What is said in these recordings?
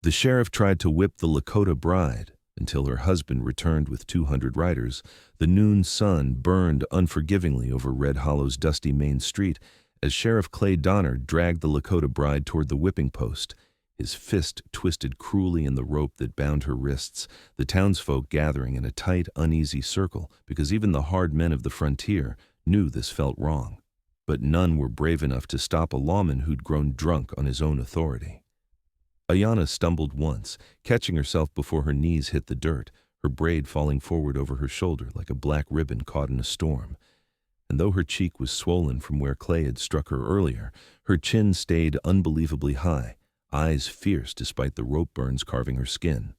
The sheriff tried to whip the Lakota bride until her husband returned with 200 riders. The noon sun burned unforgivingly over Red Hollow's dusty main street as Sheriff Clay Donner dragged the Lakota bride toward the whipping post. His fist twisted cruelly in the rope that bound her wrists, the townsfolk gathering in a tight, uneasy circle because even the hard men of the frontier knew this felt wrong. But none were brave enough to stop a lawman who'd grown drunk on his own authority. Aiyana stumbled once, catching herself before her knees hit the dirt, her braid falling forward over her shoulder like a black ribbon caught in a storm. And though her cheek was swollen from where Clay had struck her earlier, her chin stayed unbelievably high, eyes fierce despite the rope burns carving her skin.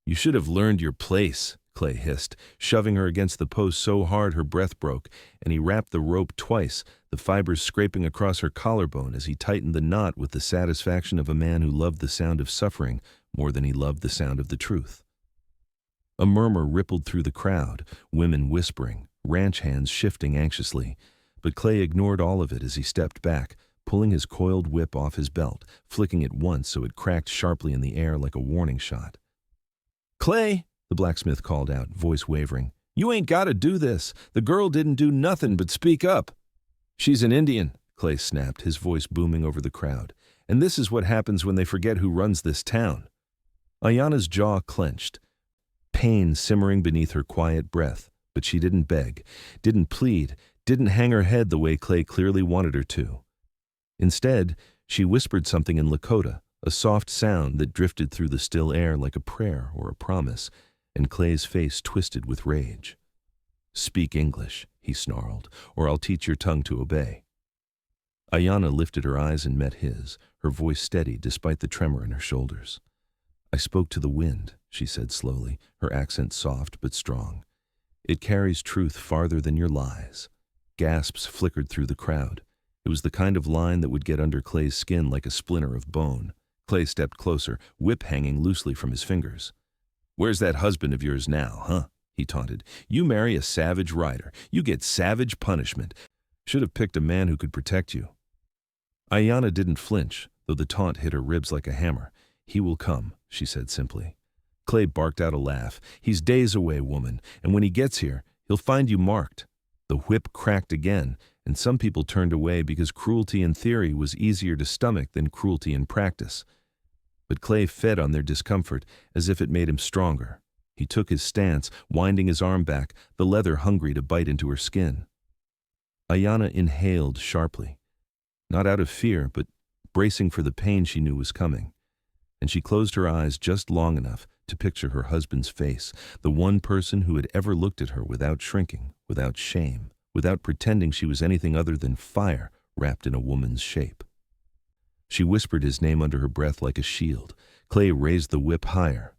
"You should have learned your place," Clay hissed, shoving her against the post so hard her breath broke, and he wrapped the rope twice, the fibers scraping across her collarbone as he tightened the knot with the satisfaction of a man who loved the sound of suffering more than he loved the sound of the truth. A murmur rippled through the crowd, women whispering, ranch hands shifting anxiously, but Clay ignored all of it as he stepped back, pulling his coiled whip off his belt, flicking it once so it cracked sharply in the air like a warning shot. "Clay," the blacksmith called out, voice wavering, "you ain't gotta do this. The girl didn't do nothing but speak up." "She's an Indian," Clay snapped, his voice booming over the crowd, "and this is what happens when they forget who runs this town." Aiyana's jaw clenched, pain simmering beneath her quiet breath, but she didn't beg, didn't plead, didn't hang her head the way Clay clearly wanted her to. Instead, she whispered something in Lakota, a soft sound that drifted through the still air like a prayer or a promise, and Clay's face twisted with rage. "Speak English," he snarled, "or I'll teach your tongue to obey." Aiyana lifted her eyes and met his, her voice steady despite the tremor in her shoulders. "I spoke to the wind," she said slowly, her accent soft but strong. "It carries truth farther than your lies." Gasps flickered through the crowd. It was the kind of line that would get under Clay's skin like a splinter of bone. Clay stepped closer, whip hanging loosely from his fingers. "Where's that husband of yours now, huh?" he taunted. "You marry a savage rider. You get savage punishment. Should have picked a man who could protect you." Aiyana didn't flinch, though the taunt hit her ribs like a hammer. "He will come," she said simply. Clay barked out a laugh. "He's days away, woman, and when he gets here, he'll find you marked." The whip cracked again, and some people turned away because cruelty in theory was easier to stomach than cruelty in practice. But Clay fed on their discomfort as if it made him stronger. He took his stance, winding his arm back, the leather hungry to bite into her skin. Aiyana inhaled sharply, not out of fear, but bracing for the pain she knew was coming. And she closed her eyes just long enough to picture her husband's face, the one person who had ever looked at her without shrinking, without shame, without pretending she was anything other than fire wrapped in a woman's shape. She whispered his name under her breath like a shield. Clay raised the whip higher.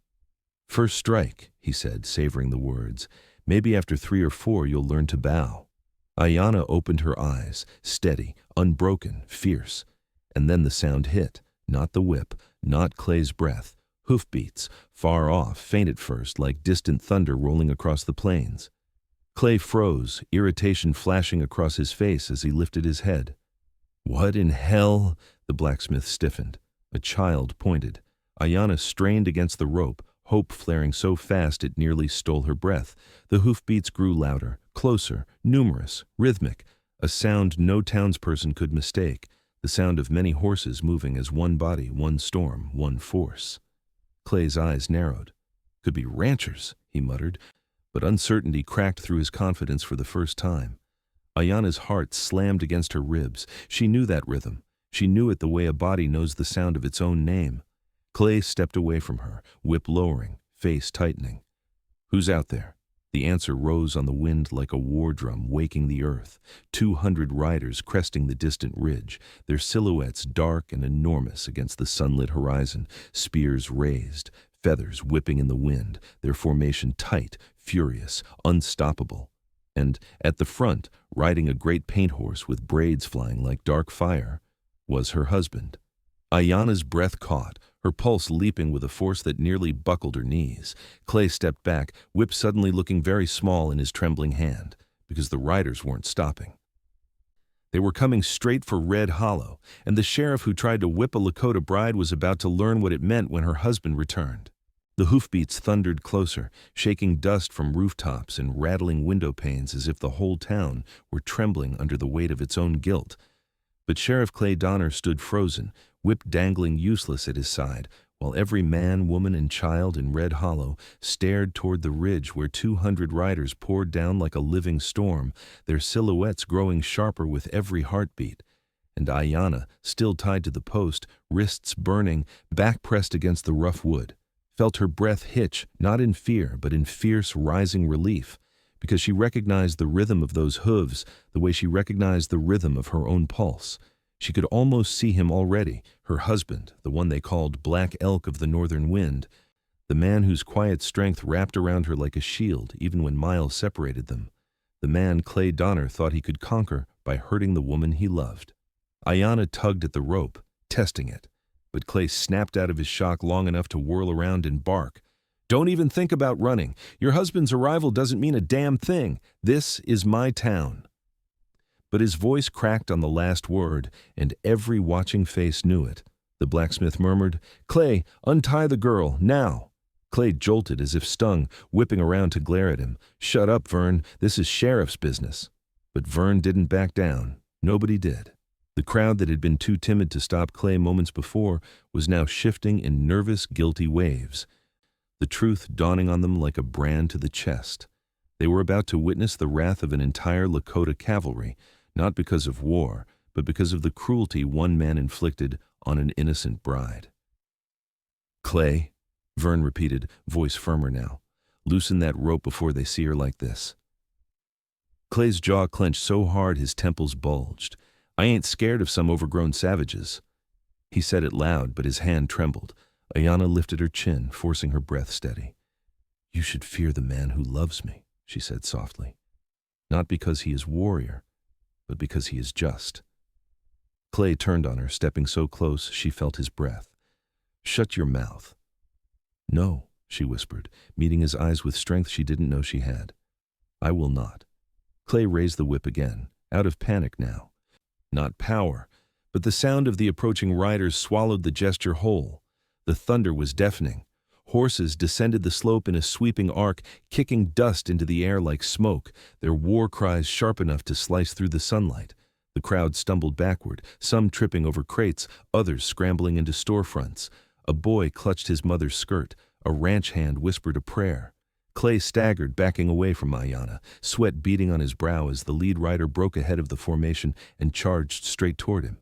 "First strike," he said, savoring the words. "Maybe after 3 or 4 you'll learn to bow." Aiyana opened her eyes, steady, unbroken, fierce. And then the sound hit, not the whip, not Clay's breath. Hoofbeats, far off, faint at first, like distant thunder rolling across the plains. Clay froze, irritation flashing across his face as he lifted his head. "What in hell?" The blacksmith stiffened. A child pointed. Aiyana strained against the rope, hope flaring so fast it nearly stole her breath. The hoofbeats grew louder, closer, numerous, rhythmic, a sound no townsperson could mistake, the sound of many horses moving as one body, one storm, one force. Clay's eyes narrowed. "Could be ranchers," he muttered, but uncertainty cracked through his confidence for the first time. Aiyana's heart slammed against her ribs. She knew that rhythm. She knew it the way a body knows the sound of its own name. Clay stepped away from her, whip lowering, face tightening. "Who's out there?" The answer rose on the wind like a war drum waking the earth. 200 riders cresting the distant ridge, their silhouettes dark and enormous against the sunlit horizon, spears raised, feathers whipping in the wind, their formation tight, furious, unstoppable. And at the front, riding a great paint horse with braids flying like dark fire, was her husband. Aiyana's breath caught, her pulse leaping with a force that nearly buckled her knees. Clay stepped back, whip suddenly looking very small in his trembling hand, because the riders weren't stopping. They were coming straight for Red Hollow, and the sheriff who tried to whip a Lakota bride was about to learn what it meant when her husband returned. The hoofbeats thundered closer, shaking dust from rooftops and rattling window panes as if the whole town were trembling under the weight of its own guilt. But Sheriff Clay Donner stood frozen, whip dangling useless at his side, while every man, woman, and child in Red Hollow stared toward the ridge where 200 riders poured down like a living storm, their silhouettes growing sharper with every heartbeat. And Aiyana, still tied to the post, wrists burning, back pressed against the rough wood, felt her breath hitch, not in fear, but in fierce, rising relief, because she recognized the rhythm of those hooves the way she recognized the rhythm of her own pulse. She could almost see him already, her husband, the one they called Black Elk of the Northern Wind, the man whose quiet strength wrapped around her like a shield even when miles separated them, the man Clay Donner thought he could conquer by hurting the woman he loved. Aiyana tugged at the rope, testing it, but Clay snapped out of his shock long enough to whirl around and bark. "Don't even think about running. Your husband's arrival doesn't mean a damn thing. This is my town." But his voice cracked on the last word, and every watching face knew it. The blacksmith murmured, "Clay, untie the girl, now." Clay jolted as if stung, whipping around to glare at him. "Shut up, Vern. This is sheriff's business." But Vern didn't back down. Nobody did. The crowd that had been too timid to stop Clay moments before was now shifting in nervous, guilty waves, the truth dawning on them like a brand to the chest. They were about to witness the wrath of an entire Lakota cavalry, not because of war, but because of the cruelty one man inflicted on an innocent bride. "Clay," Vern repeated, voice firmer now, "loosen that rope before they see her like this." Clay's jaw clenched so hard his temples bulged. "I ain't scared of some overgrown savages." He said it loud, but his hand trembled. Aiyana lifted her chin, forcing her breath steady. "You should fear the man who loves me," she said softly. "Not because he is warrior, but because he is just." Clay turned on her, stepping so close she felt his breath. "Shut your mouth." "No," she whispered, meeting his eyes with strength she didn't know she had. "I will not." Clay raised the whip again, out of panic now. Not power, but the sound of the approaching riders swallowed the gesture whole. The thunder was deafening. Horses descended the slope in a sweeping arc, kicking dust into the air like smoke, their war cries sharp enough to slice through the sunlight. The crowd stumbled backward, some tripping over crates, others scrambling into storefronts. A boy clutched his mother's skirt. A ranch hand whispered a prayer. Clay staggered, backing away from Aiyana, sweat beading on his brow as the lead rider broke ahead of the formation and charged straight toward him.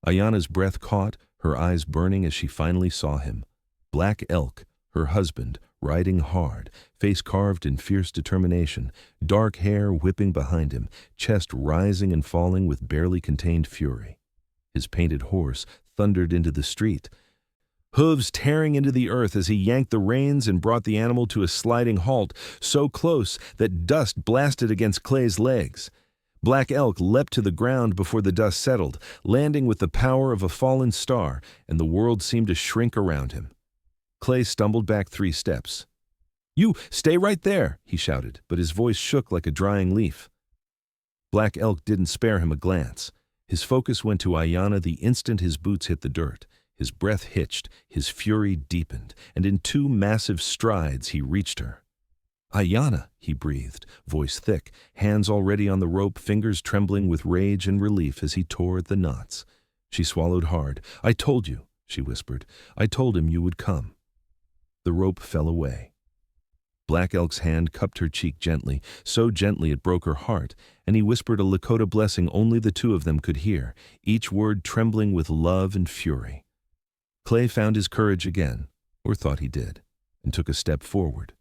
Aiyana's breath caught, her eyes burning as she finally saw him. Black Elk, her husband, riding hard, face carved in fierce determination, dark hair whipping behind him, chest rising and falling with barely contained fury. His painted horse thundered into the street, hooves tearing into the earth as he yanked the reins and brought the animal to a sliding halt, so close that dust blasted against Clay's legs. Black Elk leapt to the ground before the dust settled, landing with the power of a fallen star, and the world seemed to shrink around him. Clay stumbled back 3 steps. "You, stay right there," he shouted, but his voice shook like a drying leaf. Black Elk didn't spare him a glance. His focus went to Aiyana the instant his boots hit the dirt. His breath hitched, his fury deepened, and in 2 massive strides he reached her. "Aiyana," he breathed, voice thick, hands already on the rope, fingers trembling with rage and relief as he tore at the knots. She swallowed hard. "I told you," she whispered. "I told him you would come." The rope fell away. Black Elk's hand cupped her cheek gently, so gently it broke her heart, and he whispered a Lakota blessing only the 2 of them could hear, each word trembling with love and fury. Clay found his courage again, or thought he did, and took a step forward.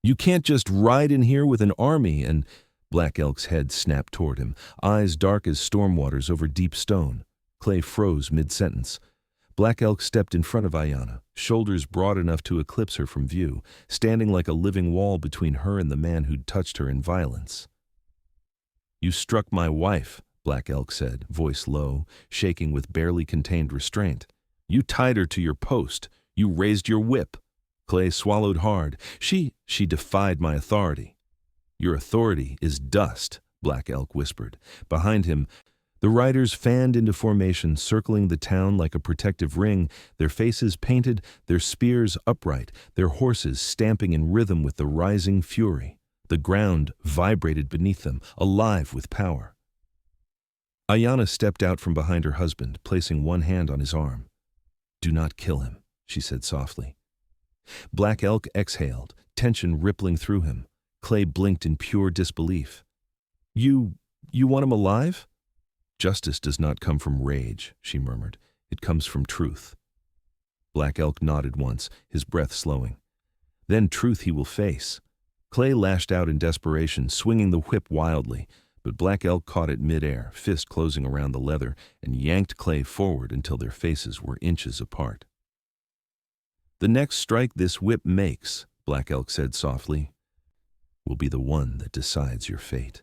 "You can't just ride in here with an army and—" Black Elk's head snapped toward him, eyes dark as storm waters over deep stone. Clay froze mid-sentence. Black Elk stepped in front of Aiyana, shoulders broad enough to eclipse her from view, standing like a living wall between her and the man who'd touched her in violence. "You struck my wife," Black Elk said, voice low, shaking with barely contained restraint. "You tied her to your post. You raised your whip." Clay swallowed hard. She defied my authority." "Your authority is dust," Black Elk whispered. Behind him, The riders fanned into formation, circling the town like a protective ring, their faces painted, their spears upright, their horses stamping in rhythm with the rising fury. The ground vibrated beneath them, alive with power. Aiyana stepped out from behind her husband, placing one hand on his arm. "Do not kill him," she said softly. Black Elk exhaled, tension rippling through him. Clay blinked in pure disbelief. You want him alive?" "Justice does not come from rage," she murmured. "It comes from truth." Black Elk nodded once, his breath slowing. "Then truth he will face." Clay lashed out in desperation, swinging the whip wildly, but Black Elk caught it mid-air, fist closing around the leather, and yanked Clay forward until their faces were inches apart. "The next strike this whip makes," Black Elk said softly, "will be the one that decides your fate."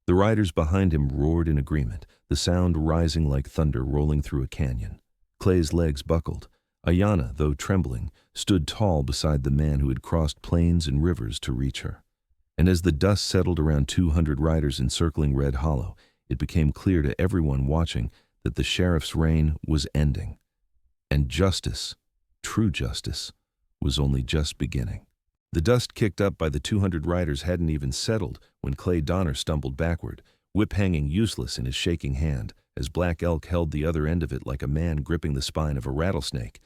The riders behind him roared in agreement, the sound rising like thunder rolling through a canyon. Clay's legs buckled. Aiyana, though trembling, stood tall beside the man who had crossed plains and rivers to reach her. And as the dust settled around 200 riders encircling Red Hollow, it became clear to everyone watching that the sheriff's reign was ending. And justice, true justice, was only just beginning. The dust kicked up by the 200 riders hadn't even settled when Clay Donner stumbled backward, whip hanging useless in his shaking hand, as Black Elk held the other end of it like a man gripping the spine of a rattlesnake.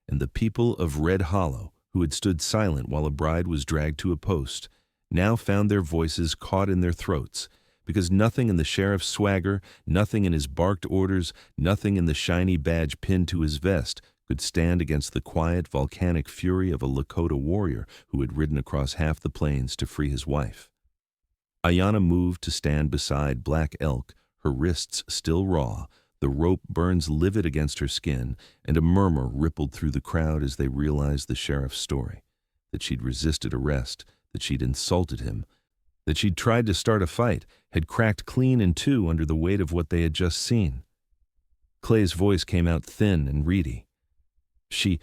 And the people of Red Hollow, who had stood silent while a bride was dragged to a post, now found their voices caught in their throats, because nothing in the sheriff's swagger, nothing in his barked orders, nothing in the shiny badge pinned to his vest could stand against the quiet, volcanic fury of a Lakota warrior who had ridden across half the plains to free his wife. Aiyana moved to stand beside Black Elk, her wrists still raw, the rope burns livid against her skin, and a murmur rippled through the crowd as they realized the sheriff's story, that she'd resisted arrest, that she'd insulted him, that she'd tried to start a fight, had cracked clean in two under the weight of what they had just seen. Clay's voice came out thin and reedy. She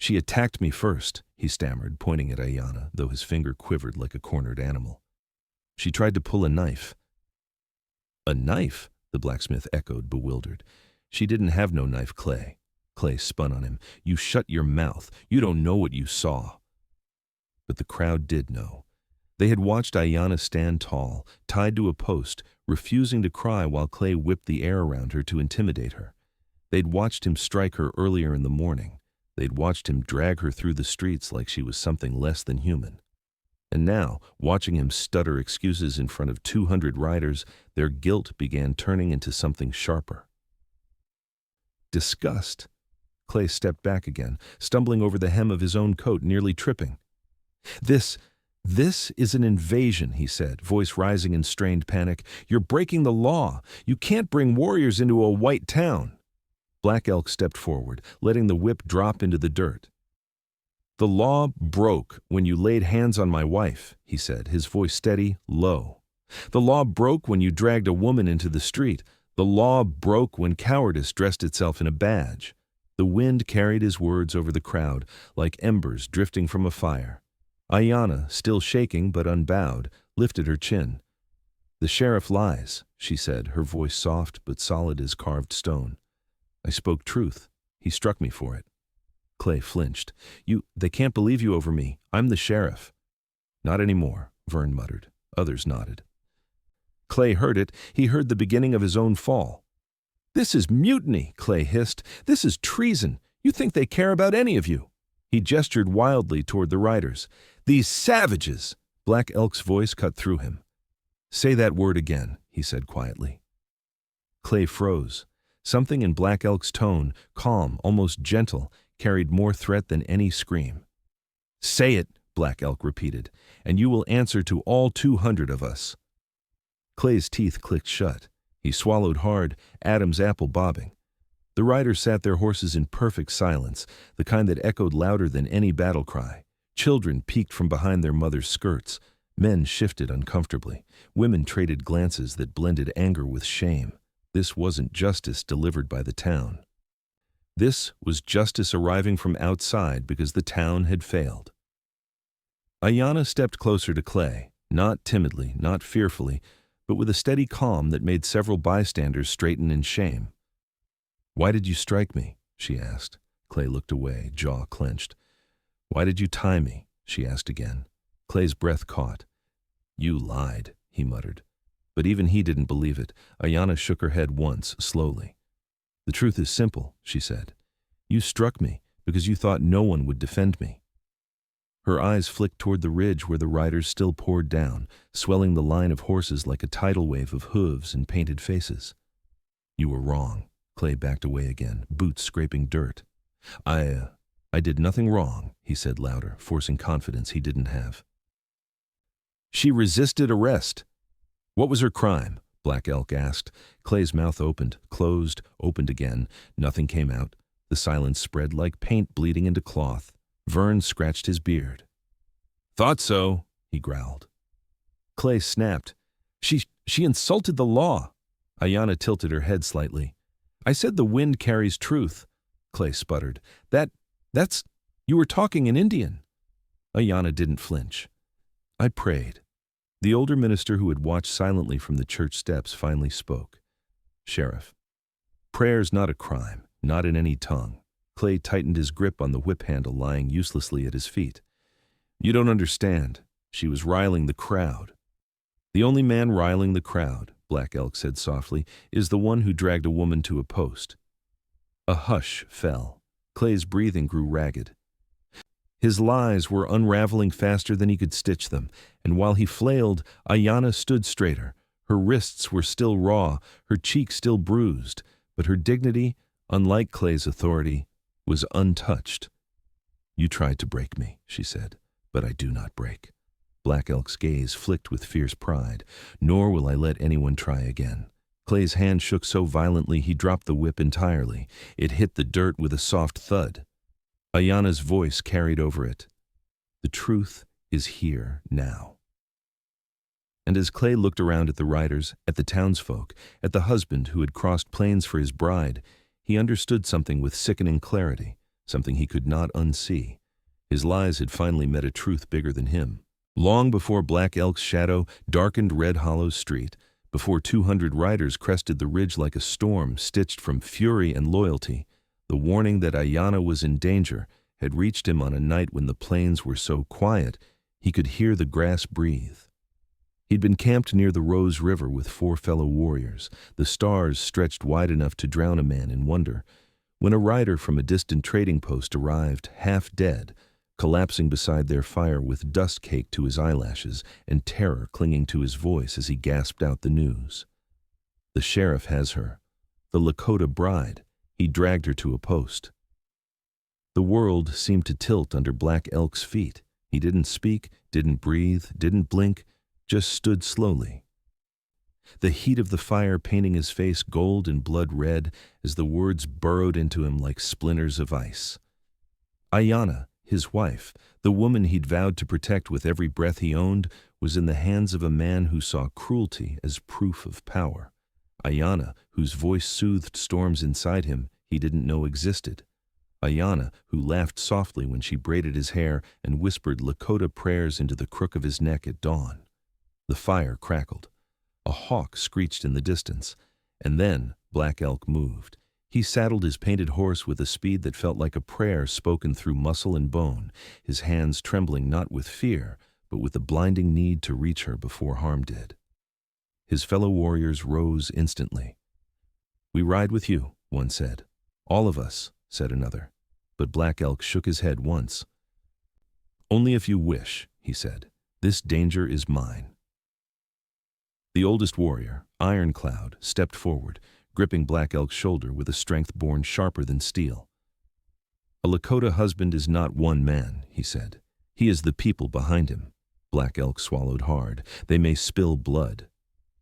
attacked me first," he stammered, pointing at Aiyana, though his finger quivered like a cornered animal. "She tried to pull a knife." "A knife?" the blacksmith echoed, bewildered. "She didn't have no knife, Clay." Clay spun on him. "You shut your mouth. You don't know what you saw." But the crowd did know. They had watched Aiyana stand tall, tied to a post, refusing to cry while Clay whipped the air around her to intimidate her. They'd watched him strike her earlier in the morning. They'd watched him drag her through the streets like she was something less than human. And now, watching him stutter excuses in front of 200 riders, their guilt began turning into something sharper. Disgust. Clay stepped back again, stumbling over the hem of his own coat, nearly tripping. This is an invasion," he said, voice rising in strained panic. "You're breaking the law. You can't bring warriors into a white town." Black Elk stepped forward, letting the whip drop into the dirt. "The law broke when you laid hands on my wife," he said, his voice steady, low. "The law broke when you dragged a woman into the street. The law broke when cowardice dressed itself in a badge." The wind carried his words over the crowd, like embers drifting from a fire. Aiyana, still shaking but unbowed, lifted her chin. "The sheriff lies," she said, her voice soft but solid as carved stone. "I spoke truth. He struck me for it." Clay flinched. They can't believe you over me. I'm the sheriff." "Not anymore," Vern muttered. Others nodded. Clay heard it. He heard the beginning of his own fall. "This is mutiny," Clay hissed. "This is treason. You think they care about any of you?" He gestured wildly toward the riders. "These savages!" Black Elk's voice cut through him. "Say that word again," he said quietly. Clay froze. Something in Black Elk's tone, calm, almost gentle, carried more threat than any scream. "Say it," Black Elk repeated, "and you will answer to all 200 of us." Clay's teeth clicked shut. He swallowed hard, Adam's apple bobbing. The riders sat their horses in perfect silence, the kind that echoed louder than any battle cry. Children peeked from behind their mothers' skirts. Men shifted uncomfortably. Women traded glances that blended anger with shame. This wasn't justice delivered by the town. This was justice arriving from outside because the town had failed. Aiyana stepped closer to Clay, not timidly, not fearfully, but with a steady calm that made several bystanders straighten in shame. "Why did you strike me?" she asked. Clay looked away, jaw clenched. "Why did you tie me?" she asked again. Clay's breath caught. "You lied," he muttered. But even he didn't believe it. Aiyana shook her head once, slowly. "The truth is simple," she said. "You struck me because you thought no one would defend me." Her eyes flicked toward the ridge where the riders still poured down, swelling the line of horses like a tidal wave of hooves and painted faces. "You were wrong." Clay backed away again, boots scraping dirt. I did nothing wrong," he said louder, forcing confidence he didn't have. "She resisted arrest." "What was her crime?" Black Elk asked. Clay's mouth opened, closed, opened again. Nothing came out. The silence spread like paint bleeding into cloth. Vern scratched his beard. "Thought so," he growled. Clay snapped. She insulted the law." Aiyana tilted her head slightly. "I said the wind carries truth." Clay sputtered. That's... You were talking in Indian." Aiyana didn't flinch. "I prayed." The older minister who had watched silently from the church steps finally spoke. "Sheriff, prayer's not a crime, not in any tongue." Clay tightened his grip on the whip handle lying uselessly at his feet. "You don't understand. She was riling the crowd." "The only man riling the crowd," Black Elk said softly, "is the one who dragged a woman to a post." A hush fell. Clay's breathing grew ragged. His lies were unraveling faster than he could stitch them, and while he flailed, Aiyana stood straighter. Her wrists were still raw, her cheek still bruised, but her dignity, unlike Clay's authority, was untouched. "You tried to break me," she said, "but I do not break." Black Elk's gaze flicked with fierce pride. "Nor will I let anyone try again." Clay's hand shook so violently he dropped the whip entirely. It hit the dirt with a soft thud. Aiyana's voice carried over it. "The truth is here now." And as Clay looked around at the riders, at the townsfolk, at the husband who had crossed plains for his bride, he understood something with sickening clarity, something he could not unsee. His lies had finally met a truth bigger than him. Long before Black Elk's shadow darkened Red Hollow's street, before 200 riders crested the ridge like a storm stitched from fury and loyalty, the warning that Aiyana was in danger had reached him on a night when the plains were so quiet he could hear the grass breathe. He'd been camped near the Rose River with 4 fellow warriors, the stars stretched wide enough to drown a man in wonder, when a rider from a distant trading post arrived, half dead, collapsing beside their fire with dust caked to his eyelashes and terror clinging to his voice as he gasped out the news. "The sheriff has her. The Lakota bride. He dragged her to a post." The world seemed to tilt under Black Elk's feet. He didn't speak, didn't breathe, didn't blink, just stood slowly. The heat of the fire painting his face gold and blood red as the words burrowed into him like splinters of ice. Aiyana, his wife, the woman he'd vowed to protect with every breath he owned, was in the hands of a man who saw cruelty as proof of power. Aiyana, whose voice soothed storms inside him he didn't know existed. Aiyana, who laughed softly when she braided his hair and whispered Lakota prayers into the crook of his neck at dawn. The fire crackled. A hawk screeched in the distance, and then Black Elk moved. He saddled his painted horse with a speed that felt like a prayer spoken through muscle and bone, his hands trembling not with fear, but with the blinding need to reach her before harm did. His fellow warriors rose instantly. "We ride with you," one said. "All of us," said another. But Black Elk shook his head once. "Only if you wish," he said. "This danger is mine." The oldest warrior, Ironcloud, stepped forward, gripping Black Elk's shoulder with a strength born sharper than steel. "A Lakota husband is not one man," he said. "He is the people behind him." Black Elk swallowed hard. "They may spill blood.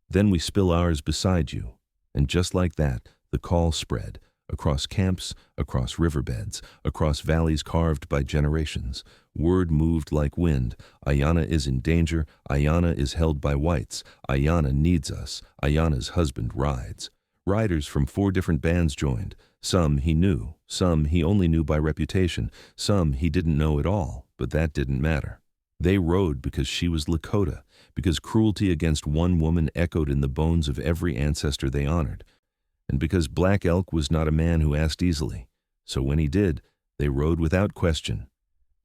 Then we spill ours beside you." And just like that, the call spread, across camps, across riverbeds, across valleys carved by generations. Word moved like wind. Aiyana is in danger. Aiyana is held by whites. Aiyana needs us. Aiyana's husband rides. Riders from 4 different bands joined. Some he knew, some he only knew by reputation, some he didn't know at all, but that didn't matter. They rode because she was Lakota, because cruelty against one woman echoed in the bones of every ancestor they honored, and because Black Elk was not a man who asked easily. So when he did, they rode without question.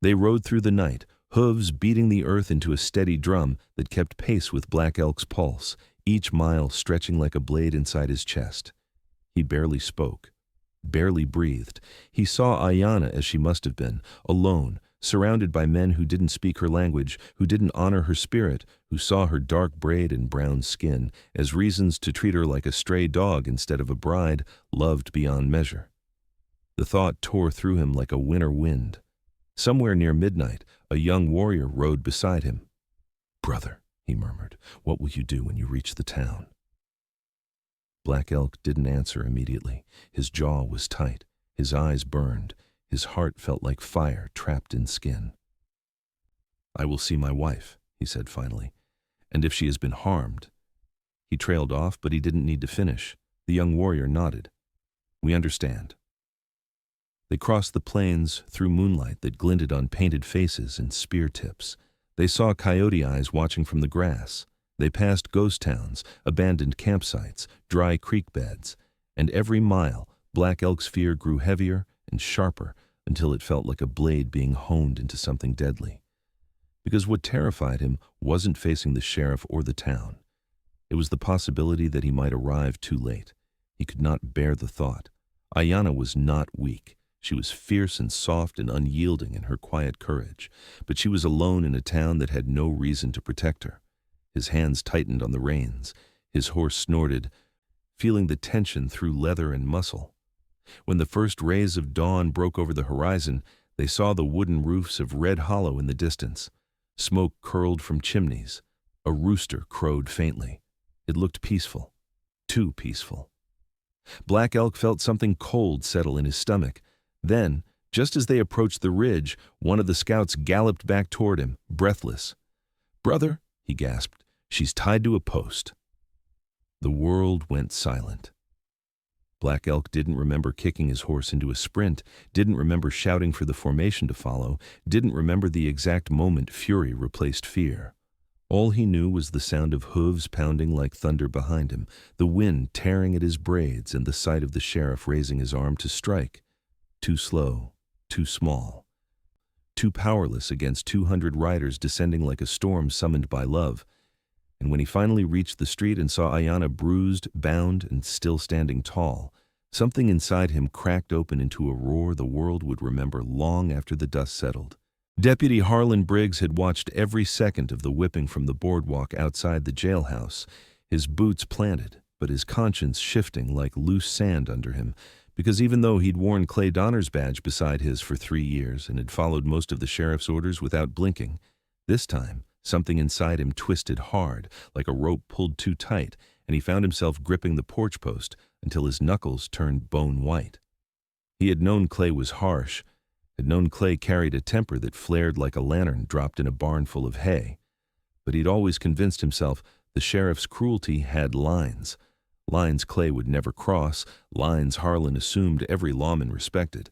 They rode through the night, hooves beating the earth into a steady drum that kept pace with Black Elk's pulse, each mile stretching like a blade inside his chest. He barely spoke, barely breathed. He saw Aiyana as she must have been, alone, surrounded by men who didn't speak her language, who didn't honor her spirit, who saw her dark braid and brown skin as reasons to treat her like a stray dog instead of a bride loved beyond measure. The thought tore through him like a winter wind. Somewhere near midnight, a young warrior rode beside him. "Brother," he murmured, "what will you do when you reach the town?" Black Elk didn't answer immediately. His jaw was tight, his eyes burned, his heart felt like fire trapped in skin. "I will see my wife," he said finally, "and if she has been harmed." He trailed off, but he didn't need to finish. The young warrior nodded. "We understand." They crossed the plains through moonlight that glinted on painted faces and spear tips. They saw coyote eyes watching from the grass. They passed ghost towns, abandoned campsites, dry creek beds, and every mile Black Elk's fear grew heavier and sharper until it felt like a blade being honed into something deadly. Because what terrified him wasn't facing the sheriff or the town. It was the possibility that he might arrive too late. He could not bear the thought. Aiyana was not weak. She was fierce and soft and unyielding in her quiet courage, but she was alone in a town that had no reason to protect her. His hands tightened on the reins. His horse snorted, feeling the tension through leather and muscle. When the first rays of dawn broke over the horizon, they saw the wooden roofs of Red Hollow in the distance. Smoke curled from chimneys. A rooster crowed faintly. It looked peaceful, too peaceful. Black Elk felt something cold settle in his stomach. Then, just as they approached the ridge, one of the scouts galloped back toward him, breathless. "Brother," he gasped, "she's tied to a post." The world went silent. Black Elk didn't remember kicking his horse into a sprint, didn't remember shouting for the formation to follow, didn't remember the exact moment fury replaced fear. All he knew was the sound of hooves pounding like thunder behind him, the wind tearing at his braids, and the sight of the sheriff raising his arm to strike. Too slow, too small, too powerless against 200 riders descending like a storm summoned by love. And when he finally reached the street and saw Aiyana bruised, bound, and still standing tall, something inside him cracked open into a roar the world would remember long after the dust settled. Deputy Harlan Briggs had watched every second of the whipping from the boardwalk outside the jailhouse, his boots planted, but his conscience shifting like loose sand under him, because even though he'd worn Clay Donner's badge beside his for 3 years and had followed most of the sheriff's orders without blinking, this time something inside him twisted hard, like a rope pulled too tight, and he found himself gripping the porch post until his knuckles turned bone white. He had known Clay was harsh, had known Clay carried a temper that flared like a lantern dropped in a barn full of hay, but he'd always convinced himself the sheriff's cruelty had lines. Lines Clay would never cross, lines Harlan assumed every lawman respected.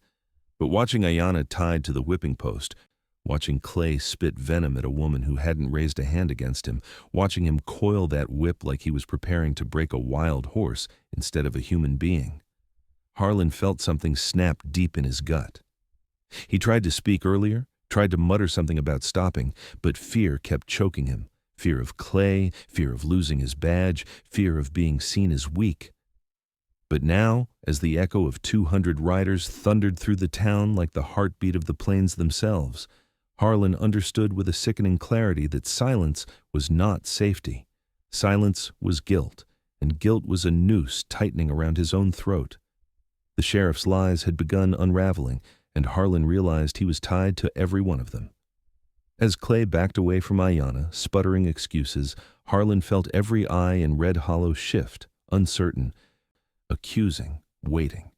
But watching Aiyana tied to the whipping post, watching Clay spit venom at a woman who hadn't raised a hand against him, watching him coil that whip like he was preparing to break a wild horse instead of a human being, Harlan felt something snap deep in his gut. He tried to speak earlier, tried to mutter something about stopping, but fear kept choking him. Fear of Clay, fear of losing his badge, fear of being seen as weak. But now, as the echo of 200 riders thundered through the town like the heartbeat of the plains themselves, Harlan understood with a sickening clarity that silence was not safety. Silence was guilt, and guilt was a noose tightening around his own throat. The sheriff's lies had begun unraveling, and Harlan realized he was tied to every one of them. As Clay backed away from Aiyana, sputtering excuses, Harlan felt every eye in Red Hollow shift, uncertain, accusing, waiting.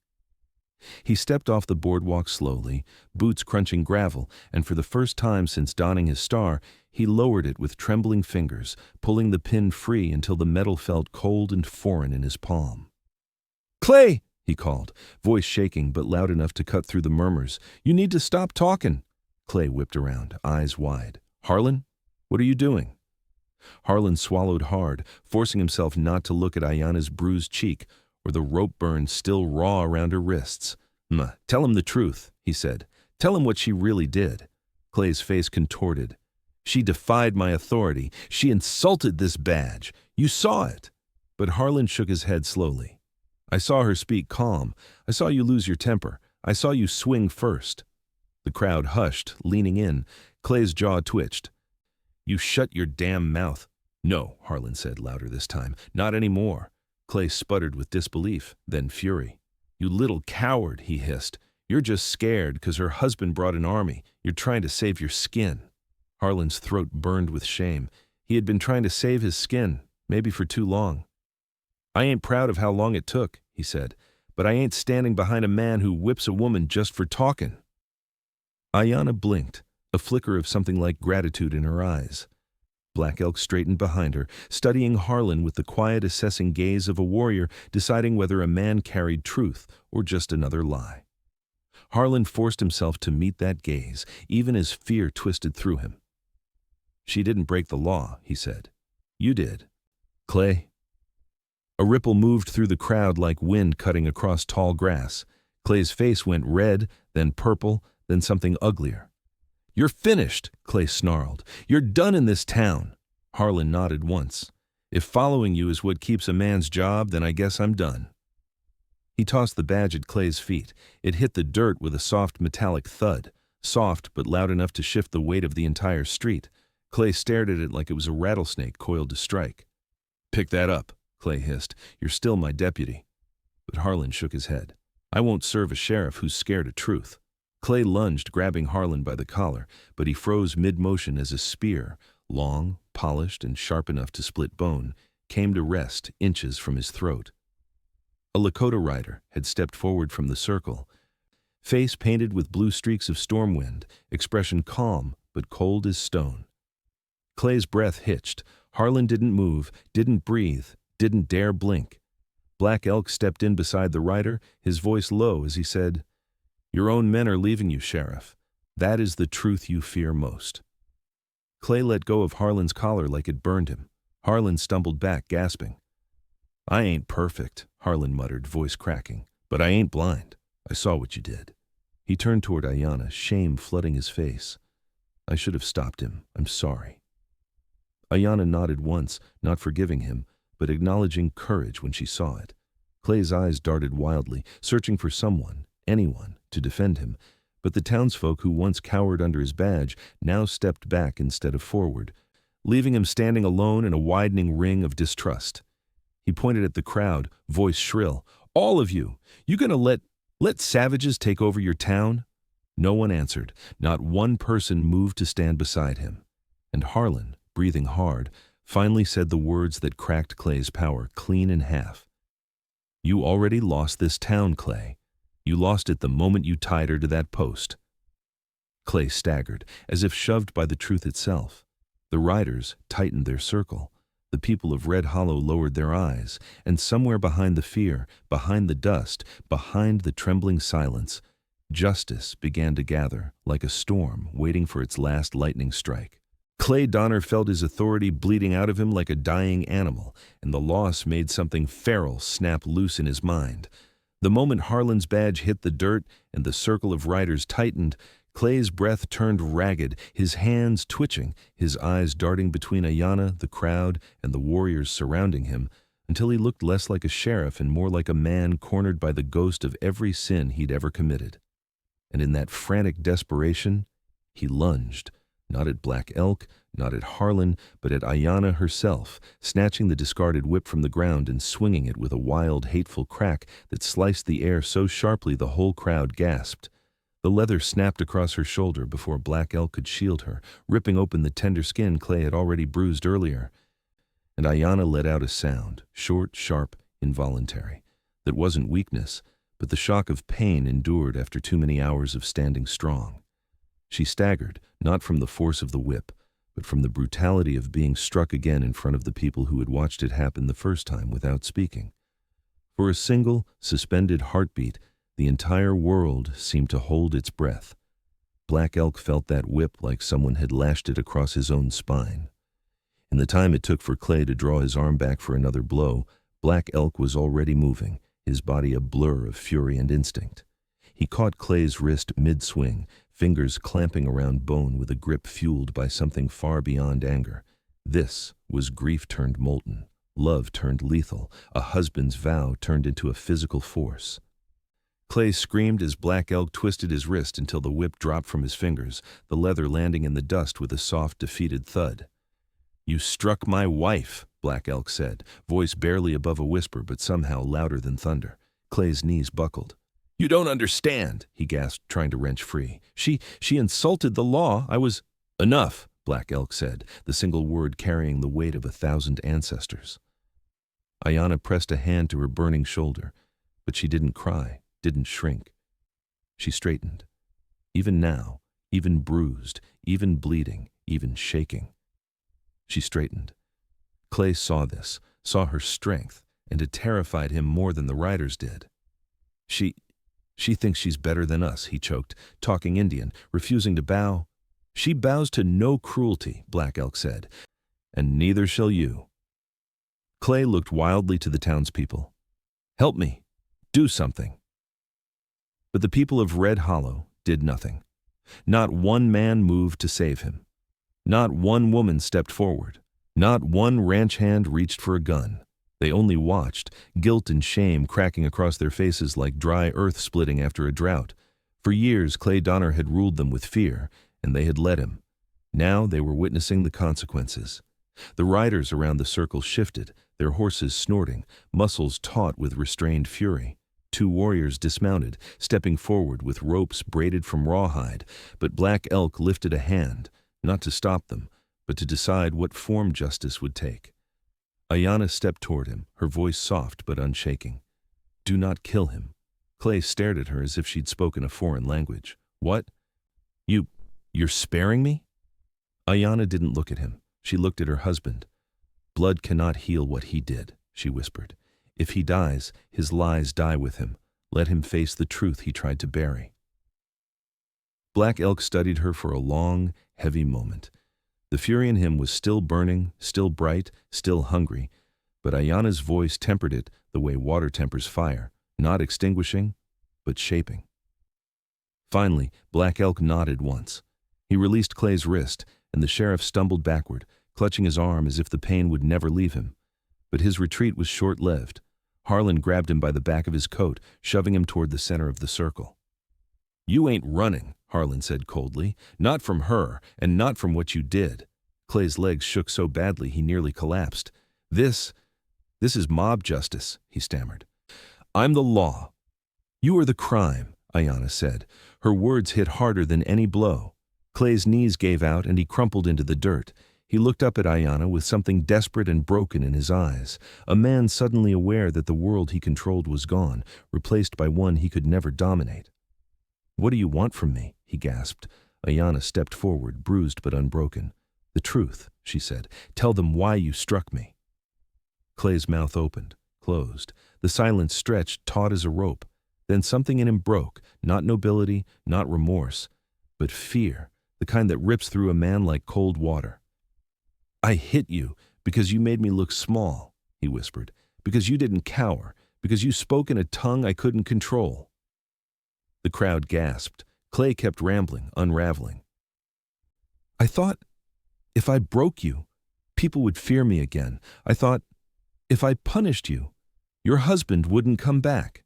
He stepped off the boardwalk slowly, boots crunching gravel, and for the first time since donning his star, he lowered it with trembling fingers, pulling the pin free until the metal felt cold and foreign in his palm. "Clay!" he called, voice shaking but loud enough to cut through the murmurs. "You need to stop talking." Clay whipped around, eyes wide. Harlan, what are you doing?" Harlan swallowed hard, forcing himself not to look at Aiyana's bruised cheek or the rope burn still raw around her wrists. Tell him the truth," he said. "Tell him what she really did." Clay's face contorted. "She defied my authority. She insulted this badge. You saw it." But Harlan shook his head slowly. "I saw her speak calm. I saw you lose your temper. I saw you swing first." The crowd hushed, leaning in. Clay's jaw twitched. "You shut your damn mouth." "No," Harlan said louder this time. "Not anymore." Clay sputtered with disbelief, then fury. "You little coward," he hissed. "You're just scared because her husband brought an army. You're trying to save your skin." Harlan's throat burned with shame. He had been trying to save his skin, maybe for too long. "I ain't proud of how long it took," he said, "but I ain't standing behind a man who whips a woman just for talking." Aiyana blinked, a flicker of something like gratitude in her eyes. Black Elk straightened behind her, studying Harlan with the quiet, assessing gaze of a warrior deciding whether a man carried truth or just another lie. Harlan forced himself to meet that gaze, even as fear twisted through him. "She didn't break the law," he said. "You did." "Clay?" A ripple moved through the crowd like wind cutting across tall grass. Clay's face went red, then purple, then something uglier. "You're finished," Clay snarled. "You're done in this town." Harlan nodded once. "If following you is what keeps a man's job, then I guess I'm done." He tossed the badge at Clay's feet. It hit the dirt with a soft metallic thud, soft but loud enough to shift the weight of the entire street. Clay stared at it like it was a rattlesnake coiled to strike. "Pick that up," Clay hissed. "You're still my deputy." But Harlan shook his head. "I won't serve a sheriff who's scared of truth." Clay lunged, grabbing Harlan by the collar, but he froze mid-motion as a spear, long, polished, and sharp enough to split bone, came to rest inches from his throat. A Lakota rider had stepped forward from the circle, face painted with blue streaks of storm wind, expression calm but cold as stone. Clay's breath hitched. Harlan didn't move, didn't breathe, didn't dare blink. Black Elk stepped in beside the rider, his voice low as he said, "Your own men are leaving you, Sheriff. That is the truth you fear most." Clay let go of Harlan's collar like it burned him. Harlan stumbled back, gasping. "I ain't perfect," Harlan muttered, voice cracking, "but I ain't blind. I saw what you did." He turned toward Aiyana, shame flooding his face. "I should have stopped him. I'm sorry." Aiyana nodded once, not forgiving him, but acknowledging courage when she saw it. Clay's eyes darted wildly, searching for someone, anyone, to defend him, but the townsfolk who once cowered under his badge now stepped back instead of forward, leaving him standing alone in a widening ring of distrust. He pointed at the crowd, voice shrill. "All of you! You gonna let savages take over your town?" No one answered. Not one person moved to stand beside him. And Harlan, breathing hard, finally said the words that cracked Clay's power clean in half. "You already lost this town, Clay. You lost it the moment you tied her to that post." Clay staggered, as if shoved by the truth itself. The riders tightened their circle. The people of Red Hollow lowered their eyes, and somewhere behind the fear, behind the dust, behind the trembling silence, justice began to gather, like a storm waiting for its last lightning strike. Clay Donner felt his authority bleeding out of him like a dying animal, and the loss made something feral snap loose in his mind. The moment Harlan's badge hit the dirt and the circle of riders tightened, Clay's breath turned ragged, his hands twitching, his eyes darting between Aiyana, the crowd, and the warriors surrounding him, until he looked less like a sheriff and more like a man cornered by the ghost of every sin he'd ever committed. And in that frantic desperation, he lunged, not at Black Elk, not at Harlan, but at Aiyana herself, snatching the discarded whip from the ground and swinging it with a wild, hateful crack that sliced the air so sharply the whole crowd gasped. The leather snapped across her shoulder before Black Elk could shield her, ripping open the tender skin Clay had already bruised earlier. And Aiyana let out a sound, short, sharp, involuntary, that wasn't weakness, but the shock of pain endured after too many hours of standing strong. She staggered, not from the force of the whip, but from the brutality of being struck again in front of the people who had watched it happen the first time without speaking. For a single, suspended heartbeat, the entire world seemed to hold its breath. Black Elk felt that whip like someone had lashed it across his own spine. In the time it took for Clay to draw his arm back for another blow, Black Elk was already moving, his body a blur of fury and instinct. He caught Clay's wrist mid-swing, fingers clamping around bone with a grip fueled by something far beyond anger. This was grief turned molten, love turned lethal, a husband's vow turned into a physical force. Clay screamed as Black Elk twisted his wrist until the whip dropped from his fingers, the leather landing in the dust with a soft, defeated thud. "You struck my wife," Black Elk said, voice barely above a whisper but somehow louder than thunder. Clay's knees buckled. "You don't understand," he gasped, trying to wrench free. She insulted the law. I was—" "Enough," Black Elk said, the single word carrying the weight of 1,000 ancestors. Aiyana pressed a hand to her burning shoulder, but she didn't cry, didn't shrink. She straightened. Even now, even bruised, even bleeding, even shaking. She straightened. Clay saw this, saw her strength, and it terrified him more than the riders did. She thinks she's better than us," he choked, talking Indian, refusing to bow. "She bows to no cruelty," Black Elk said, "and neither shall you." Clay looked wildly to the townspeople. "Help me. Do something." But the people of Red Hollow did nothing. Not one man moved to save him. Not one woman stepped forward. Not one ranch hand reached for a gun. They only watched, guilt and shame cracking across their faces like dry earth splitting after a drought. For years, Clay Donner had ruled them with fear, and they had let him. Now they were witnessing the consequences. The riders around the circle shifted, their horses snorting, muscles taut with restrained fury. 2 warriors dismounted, stepping forward with ropes braided from rawhide, but Black Elk lifted a hand, not to stop them, but to decide what form justice would take. Aiyana stepped toward him, her voice soft but unshaking. "Do not kill him." Clay stared at her as if she'd spoken a foreign language. "What? You're sparing me?" Aiyana didn't look at him. She looked at her husband. "Blood cannot heal what he did," she whispered. "If he dies, his lies die with him. Let him face the truth he tried to bury." Black Elk studied her for a long, heavy moment. The fury in him was still burning, still bright, still hungry, but Aiyana's voice tempered it the way water tempers fire, not extinguishing, but shaping. Finally, Black Elk nodded once. He released Clay's wrist, and the sheriff stumbled backward, clutching his arm as if the pain would never leave him. But his retreat was short-lived. Harlan grabbed him by the back of his coat, shoving him toward the center of the circle. "You ain't running," Harlan said coldly. "Not from her, and not from what you did." Clay's legs shook so badly he nearly collapsed. This is mob justice," he stammered. "I'm the law." "You are the crime," Aiyana said. Her words hit harder than any blow. Clay's knees gave out and he crumpled into the dirt. He looked up at Aiyana with something desperate and broken in his eyes, a man suddenly aware that the world he controlled was gone, replaced by one he could never dominate. "What do you want from me?" he gasped. Aiyana stepped forward, bruised but unbroken. "The truth," she said. "Tell them why you struck me." Clay's mouth opened, closed. The silence stretched, taut as a rope. Then something in him broke, not nobility, not remorse, but fear, the kind that rips through a man like cold water. "I hit you because you made me look small," he whispered, "because you didn't cower, because you spoke in a tongue I couldn't control." The crowd gasped. Clay kept rambling, unraveling. "I thought if I broke you, people would fear me again. I thought if I punished you, your husband wouldn't come back."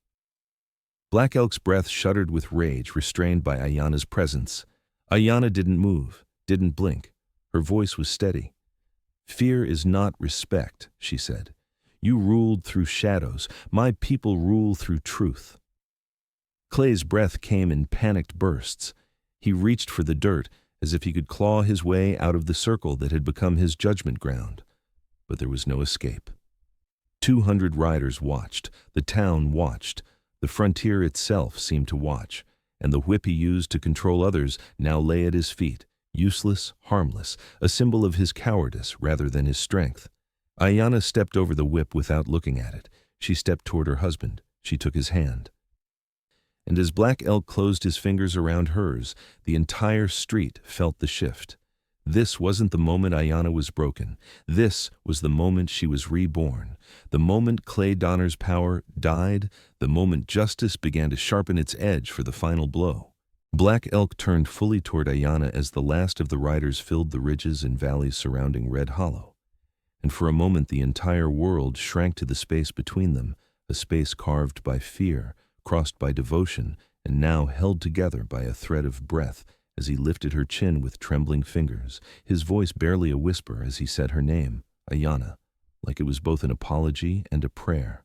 Black Elk's breath shuddered with rage, restrained by Aiyana's presence. Aiyana didn't move, didn't blink. Her voice was steady. "Fear is not respect," she said. "You ruled through shadows. My people rule through truth." Clay's breath came in panicked bursts. He reached for the dirt, as if he could claw his way out of the circle that had become his judgment ground. But there was no escape. 200 riders watched. The town watched. The frontier itself seemed to watch. And the whip he used to control others now lay at his feet, useless, harmless, a symbol of his cowardice rather than his strength. Aiyana stepped over the whip without looking at it. She stepped toward her husband. She took his hand. And as Black Elk closed his fingers around hers, the entire street felt the shift. This wasn't the moment Aiyana was broken. This was the moment she was reborn. The moment Clay Donner's power died, the moment justice began to sharpen its edge for the final blow. Black Elk turned fully toward Aiyana as the last of the riders filled the ridges and valleys surrounding Red Hollow. And for a moment the entire world shrank to the space between them, a space carved by fear, crossed by devotion, and now held together by a thread of breath as he lifted her chin with trembling fingers, his voice barely a whisper as he said her name, Aiyana, like it was both an apology and a prayer.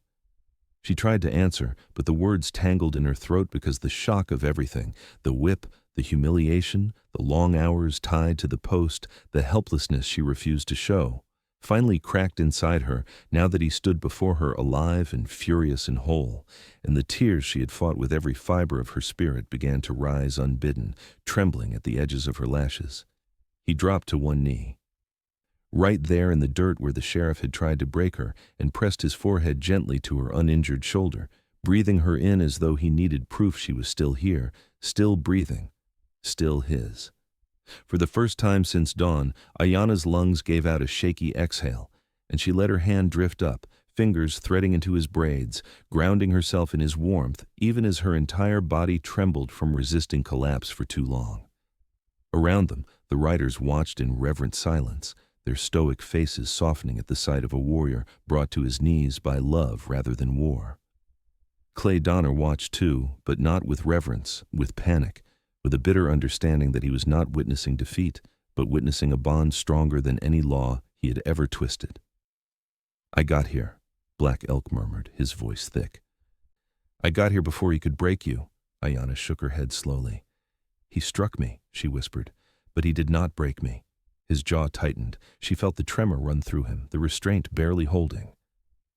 She tried to answer, but the words tangled in her throat because the shock of everything, the whip, the humiliation, the long hours tied to the post, the helplessness she refused to show, finally cracked inside her now that he stood before her alive and furious and whole, and the tears she had fought with every fiber of her spirit began to rise unbidden, trembling at the edges of her lashes. He dropped to one knee, right there in the dirt where the sheriff had tried to break her, and pressed his forehead gently to her uninjured shoulder, breathing her in as though he needed proof she was still here, still breathing, still his. For the first time since dawn, Aiyana's lungs gave out a shaky exhale, and she let her hand drift up, fingers threading into his braids, grounding herself in his warmth even as her entire body trembled from resisting collapse for too long. Around them, the riders watched in reverent silence, their stoic faces softening at the sight of a warrior brought to his knees by love rather than war. Clay Donner watched too, but not with reverence, with panic, with a bitter understanding that he was not witnessing defeat, but witnessing a bond stronger than any law he had ever twisted. "I got here," Black Elk murmured, his voice thick. "I got here before he could break you." Aiyana shook her head slowly. "He struck me," she whispered, "but he did not break me." His jaw tightened. She felt the tremor run through him, the restraint barely holding.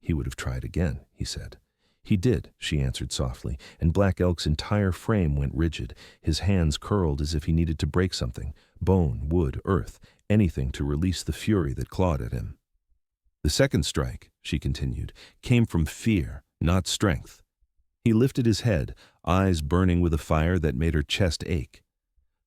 "He would have tried again," he said. "He did," she answered softly, and Black Elk's entire frame went rigid. His hands curled as if he needed to break something, bone, wood, earth, anything to release the fury that clawed at him. "The second strike," she continued, "came from fear, not strength." He lifted his head, eyes burning with a fire that made her chest ache.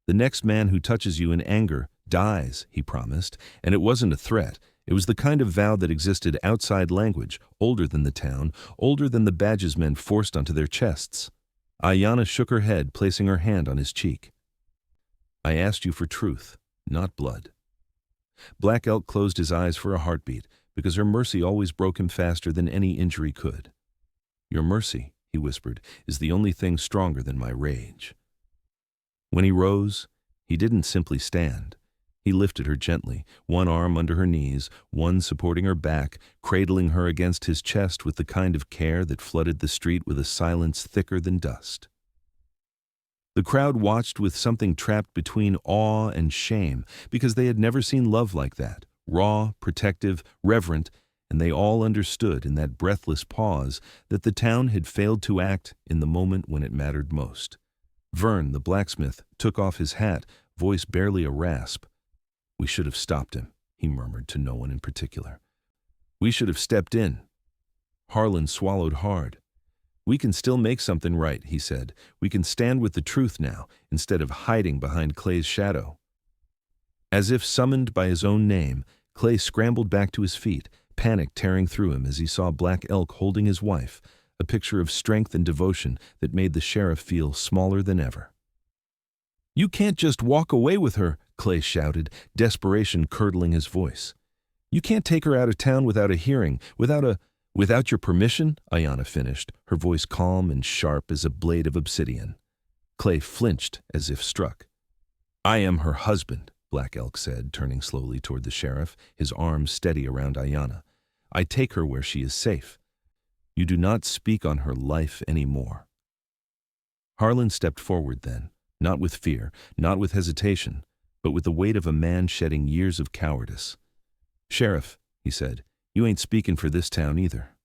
"The next man who touches you in anger dies," he promised, and it wasn't a threat. It was the kind of vow that existed outside language, older than the town, older than the badges men forced onto their chests. Aiyana shook her head, placing her hand on his cheek. "I asked you for truth, not blood." Black Elk closed his eyes for a heartbeat, because her mercy always broke him faster than any injury could. "Your mercy," he whispered, "is the only thing stronger than my rage." When he rose, he didn't simply stand. He lifted her gently, one arm under her knees, one supporting her back, cradling her against his chest with the kind of care that flooded the street with a silence thicker than dust. The crowd watched with something trapped between awe and shame, because they had never seen love like that, raw, protective, reverent, and they all understood in that breathless pause that the town had failed to act in the moment when it mattered most. Vern, the blacksmith, took off his hat, voice barely a rasp. "We should have stopped him," he murmured to no one in particular. "We should have stepped in." Harlan swallowed hard. "We can still make something right," he said. "We can stand with the truth now, instead of hiding behind Clay's shadow." As if summoned by his own name, Clay scrambled back to his feet, panic tearing through him as he saw Black Elk holding his wife, a picture of strength and devotion that made the sheriff feel smaller than ever. "You can't just walk away with her," Clay shouted, desperation curdling his voice. "You can't take her out of town without a hearing, without your permission," Aiyana finished, her voice calm and sharp as a blade of obsidian. Clay flinched as if struck. "I am her husband," Black Elk said, turning slowly toward the sheriff, his arms steady around Aiyana. "I take her where she is safe. You do not speak on her life anymore." Harlan stepped forward then, not with fear, not with hesitation, but with the weight of a man shedding years of cowardice. "Sheriff," he said, "you ain't speaking for this town either."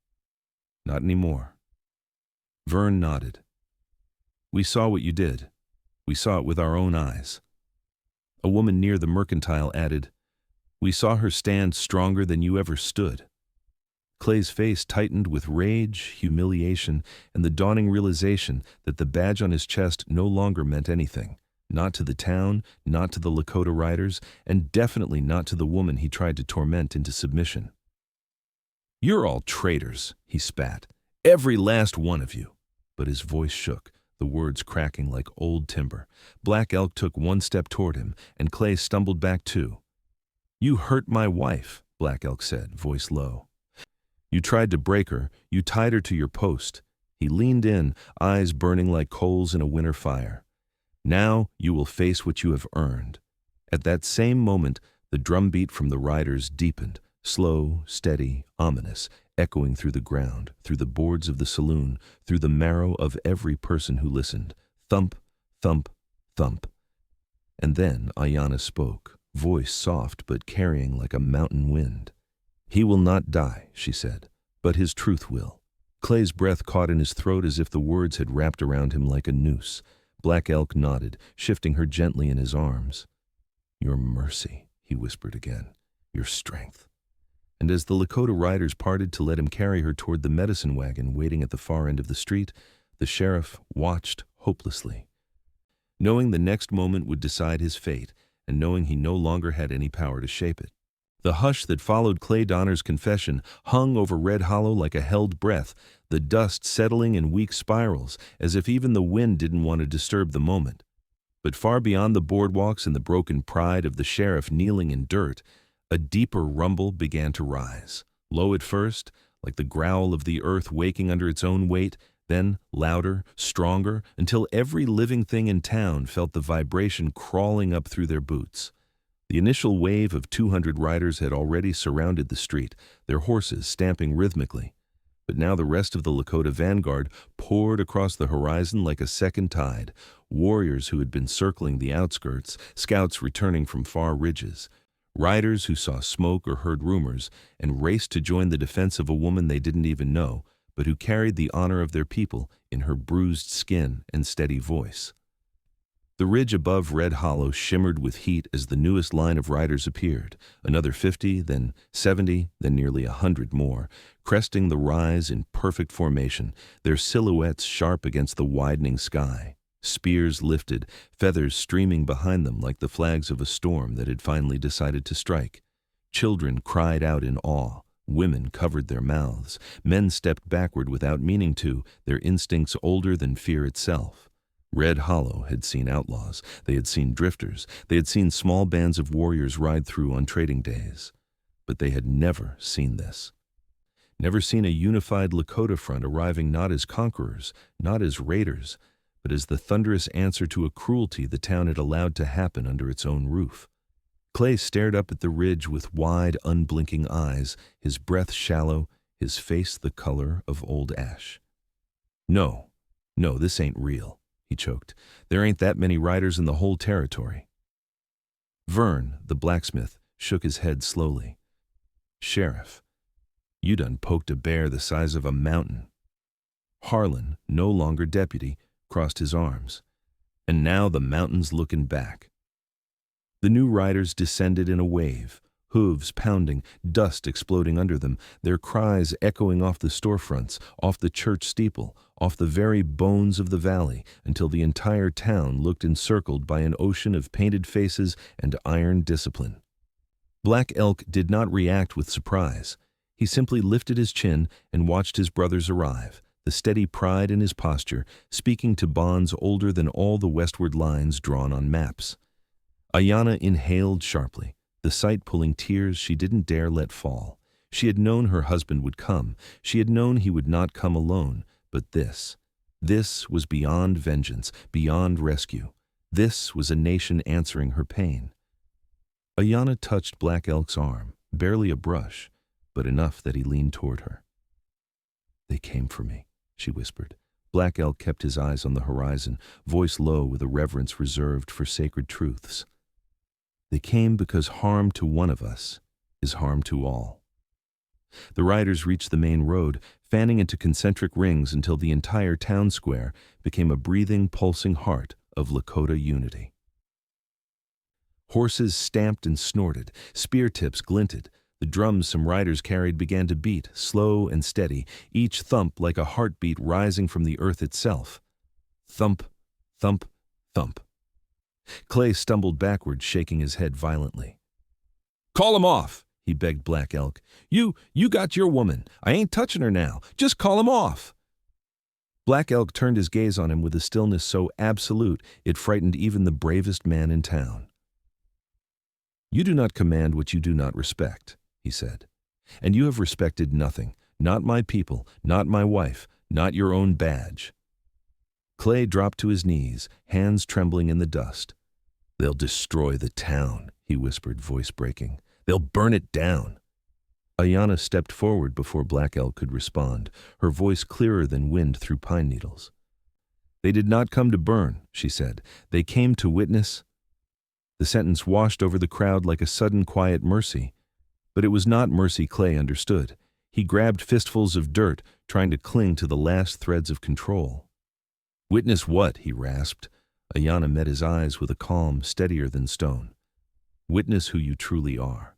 "Not anymore." Vern nodded. "We saw what you did. We saw it with our own eyes." A woman near the mercantile added, "We saw her stand stronger than you ever stood." Clay's face tightened with rage, humiliation, and the dawning realization that the badge on his chest no longer meant anything. Not to the town, not to the Lakota riders, and definitely not to the woman he tried to torment into submission. "You're all traitors," he spat. "Every last one of you." But his voice shook, the words cracking like old timber. Black Elk took one step toward him, and Clay stumbled back too. "You hurt my wife," Black Elk said, voice low. "You tried to break her, you tied her to your post." He leaned in, eyes burning like coals in a winter fire. "Now you will face what you have earned." At that same moment, the drumbeat from the riders deepened, slow, steady, ominous, echoing through the ground, through the boards of the saloon, through the marrow of every person who listened. Thump, thump, thump. And then Aiyana spoke, voice soft but carrying like a mountain wind. "He will not die," she said, "but his truth will." Clay's breath caught in his throat as if the words had wrapped around him like a noose. Black Elk nodded, shifting her gently in his arms. "Your mercy," he whispered again, "your strength." And as the Lakota riders parted to let him carry her toward the medicine wagon waiting at the far end of the street, the sheriff watched hopelessly. Knowing the next moment would decide his fate, and knowing he no longer had any power to shape it. The hush that followed Clay Donner's confession hung over Red Hollow like a held breath, the dust settling in weak spirals, as if even the wind didn't want to disturb the moment. But far beyond the boardwalks and the broken pride of the sheriff kneeling in dirt, a deeper rumble began to rise. Low at first, like the growl of the earth waking under its own weight, then louder, stronger, until every living thing in town felt the vibration crawling up through their boots. The initial wave of 200 riders had already surrounded the street, their horses stamping rhythmically. But now the rest of the Lakota vanguard poured across the horizon like a second tide, warriors who had been circling the outskirts, scouts returning from far ridges, riders who saw smoke or heard rumors and raced to join the defense of a woman they didn't even know, but who carried the honor of their people in her bruised skin and steady voice. The ridge above Red Hollow shimmered with heat as the newest line of riders appeared, another 50, then 70, then nearly 100 more, cresting the rise in perfect formation, their silhouettes sharp against the widening sky. Spears lifted, feathers streaming behind them like the flags of a storm that had finally decided to strike. Children cried out in awe. Women covered their mouths. Men stepped backward without meaning to, their instincts older than fear itself. Red Hollow had seen outlaws, they had seen drifters, they had seen small bands of warriors ride through on trading days. But they had never seen this. Never seen a unified Lakota front arriving not as conquerors, not as raiders, but as the thunderous answer to a cruelty the town had allowed to happen under its own roof. Clay stared up at the ridge with wide, unblinking eyes, his breath shallow, his face the color of old ash. No, this ain't real," he choked. "There ain't that many riders in the whole territory." Vern, the blacksmith, shook his head slowly. "Sheriff, you done poked a bear the size of a mountain." Harlan, no longer deputy, crossed his arms. "And now the mountain's looking back." The new riders descended in a wave, hooves pounding, dust exploding under them, their cries echoing off the storefronts, off the church steeple, off the very bones of the valley, until the entire town looked encircled by an ocean of painted faces and iron discipline. Black Elk did not react with surprise. He simply lifted his chin and watched his brothers arrive, the steady pride in his posture, speaking to bonds older than all the westward lines drawn on maps. Aiyana inhaled sharply, the sight pulling tears she didn't dare let fall. She had known her husband would come. She had known he would not come alone. But this was beyond vengeance, beyond rescue. This was a nation answering her pain. Aiyana touched Black Elk's arm, barely a brush, but enough that he leaned toward her. "They came for me," she whispered. Black Elk kept his eyes on the horizon, voice low with a reverence reserved for sacred truths. "They came because harm to one of us is harm to all." The riders reached the main road, fanning into concentric rings until the entire town square became a breathing, pulsing heart of Lakota unity. Horses stamped and snorted, spear tips glinted. The drums some riders carried began to beat, slow and steady, each thump like a heartbeat rising from the earth itself. Thump, thump, thump. Clay stumbled backward, shaking his head violently. "Call him off," he begged Black Elk. You got your woman. I ain't touching her now. Just call him off." Black Elk turned his gaze on him with a stillness so absolute it frightened even the bravest man in town. "You do not command what you do not respect," he said. "And you have respected nothing, not my people, not my wife, not your own badge." Clay dropped to his knees, hands trembling in the dust. "They'll destroy the town," he whispered, voice breaking. "They'll burn it down." Aiyana stepped forward before Black Elk could respond, her voice clearer than wind through pine needles. "They did not come to burn," she said. "They came to witness." The sentence washed over the crowd like a sudden quiet mercy. But it was not mercy Clay understood. He grabbed fistfuls of dirt, trying to cling to the last threads of control. "Witness what?" he rasped. Aiyana met his eyes with a calm steadier than stone. "Witness who you truly are."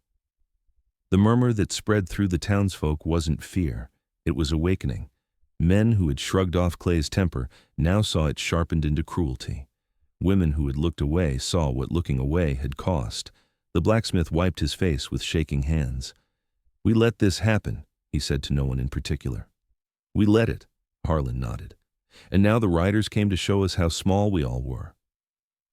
The murmur that spread through the townsfolk wasn't fear. It was awakening. Men who had shrugged off Clay's temper now saw it sharpened into cruelty. Women who had looked away saw what looking away had cost. The blacksmith wiped his face with shaking hands. "We let this happen," he said to no one in particular. "We let it," Harlan nodded. "And now the riders came to show us how small we all were."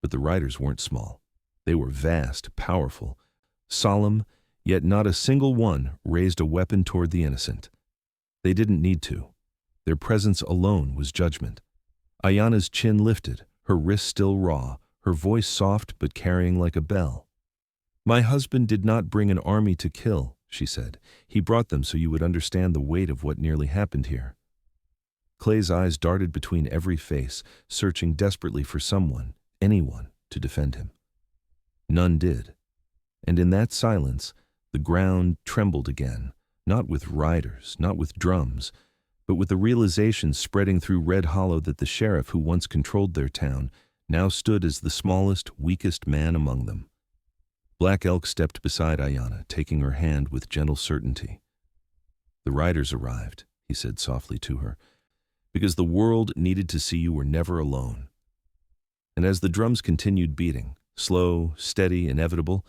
But the riders weren't small. They were vast, powerful, solemn, yet not a single one raised a weapon toward the innocent. They didn't need to. Their presence alone was judgment. Aiyana's chin lifted, her wrist still raw, her voice soft but carrying like a bell. "My husband did not bring an army to kill," she said. "He brought them so you would understand the weight of what nearly happened here." Clay's eyes darted between every face, searching desperately for someone, anyone, to defend him. None did. And in that silence, the ground trembled again, not with riders, not with drums, but with the realization spreading through Red Hollow that the sheriff who once controlled their town now stood as the smallest, weakest man among them. Black Elk stepped beside Aiyana, taking her hand with gentle certainty. "The riders arrived," he said softly to her, "because the world needed to see you were never alone." And as the drums continued beating, slow, steady, inevitable,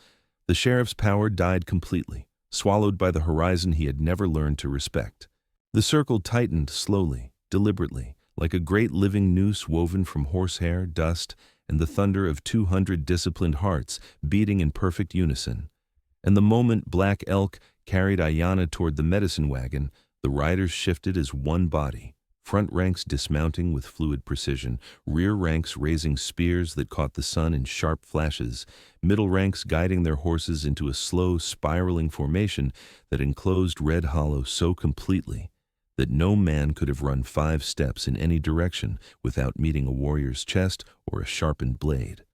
the sheriff's power died completely, swallowed by the horizon he had never learned to respect. The circle tightened slowly, deliberately, like a great living noose woven from horsehair, dust, and the thunder of 200 disciplined hearts beating in perfect unison. And the moment Black Elk carried Aiyana toward the medicine wagon, the riders shifted as one body, front ranks dismounting with fluid precision, rear ranks raising spears that caught the sun in sharp flashes, middle ranks guiding their horses into a slow, spiraling formation that enclosed Red Hollow so completely that no man could have run 5 steps in any direction without meeting a warrior's chest or a sharpened blade.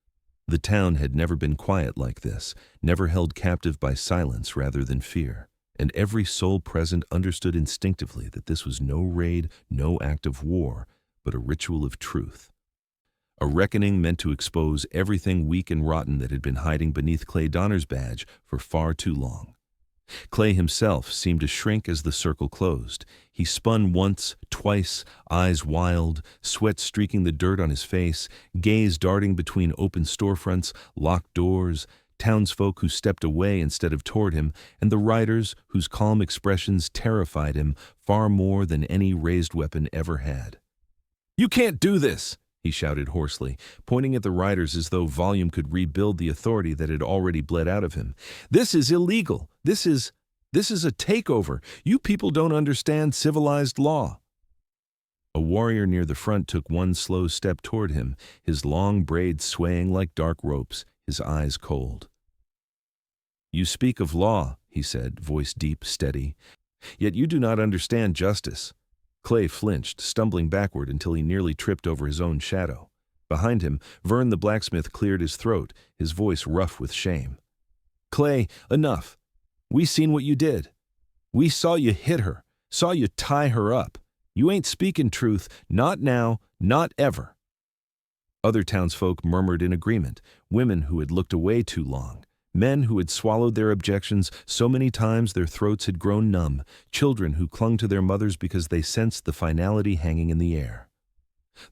The town had never been quiet like this, never held captive by silence rather than fear. And every soul present understood instinctively that this was no raid, no act of war, but a ritual of truth. A reckoning meant to expose everything weak and rotten that had been hiding beneath Clay Donner's badge for far too long. Clay himself seemed to shrink as the circle closed. He spun once, twice, eyes wild, sweat streaking the dirt on his face, gaze darting between open storefronts, locked doors, townsfolk who stepped away instead of toward him, and the riders whose calm expressions terrified him far more than any raised weapon ever had. "You can't do this!" he shouted hoarsely, pointing at the riders as though volume could rebuild the authority that had already bled out of him. "This is illegal! This is a takeover! You people don't understand civilized law!" A warrior near the front took one slow step toward him, his long braids swaying like dark ropes, his eyes cold. "You speak of law," he said, voice deep, steady, "yet you do not understand justice." Clay flinched, stumbling backward until he nearly tripped over his own shadow. Behind him, Vern the blacksmith cleared his throat, his voice rough with shame. "Clay, enough. We seen what you did. We saw you hit her, saw you tie her up. You ain't speaking truth, not now, not ever." Other townsfolk murmured in agreement, women who had looked away too long, Men who had swallowed their objections so many times their throats had grown numb, children who clung to their mothers because they sensed the finality hanging in the air.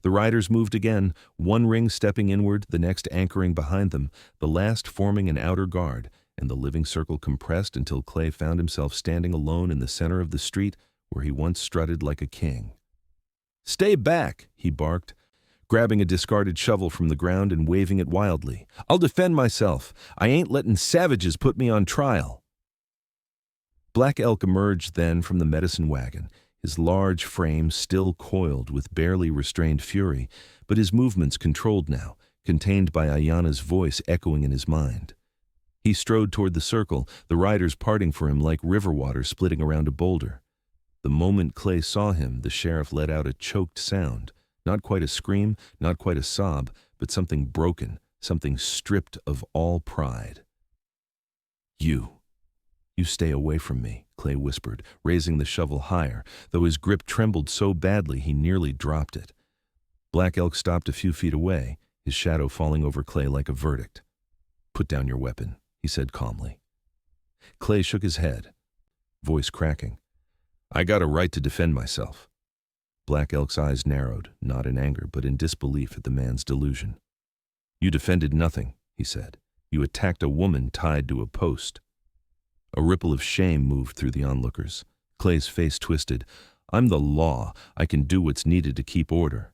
The riders moved again, one ring stepping inward, the next anchoring behind them, the last forming an outer guard, and the living circle compressed until Clay found himself standing alone in the center of the street where he once strutted like a king. "Stay back," he barked, grabbing a discarded shovel from the ground and waving it wildly. "I'll defend myself. I ain't letting savages put me on trial." Black Elk emerged then from the medicine wagon, his large frame still coiled with barely restrained fury, but his movements controlled now, contained by Aiyana's voice echoing in his mind. He strode toward the circle, the riders parting for him like river water splitting around a boulder. The moment Clay saw him, the sheriff let out a choked sound, not quite a scream, not quite a sob, but something broken, something stripped of all pride. You stay away from me," Clay whispered, raising the shovel higher, though his grip trembled so badly he nearly dropped it. Black Elk stopped a few feet away, his shadow falling over Clay like a verdict. "Put down your weapon," he said calmly. Clay shook his head, voice cracking. "I got a right to defend myself." Black Elk's eyes narrowed, not in anger, but in disbelief at the man's delusion. "You defended nothing," he said. "You attacked a woman tied to a post." A ripple of shame moved through the onlookers. Clay's face twisted. "I'm the law. I can do what's needed to keep order."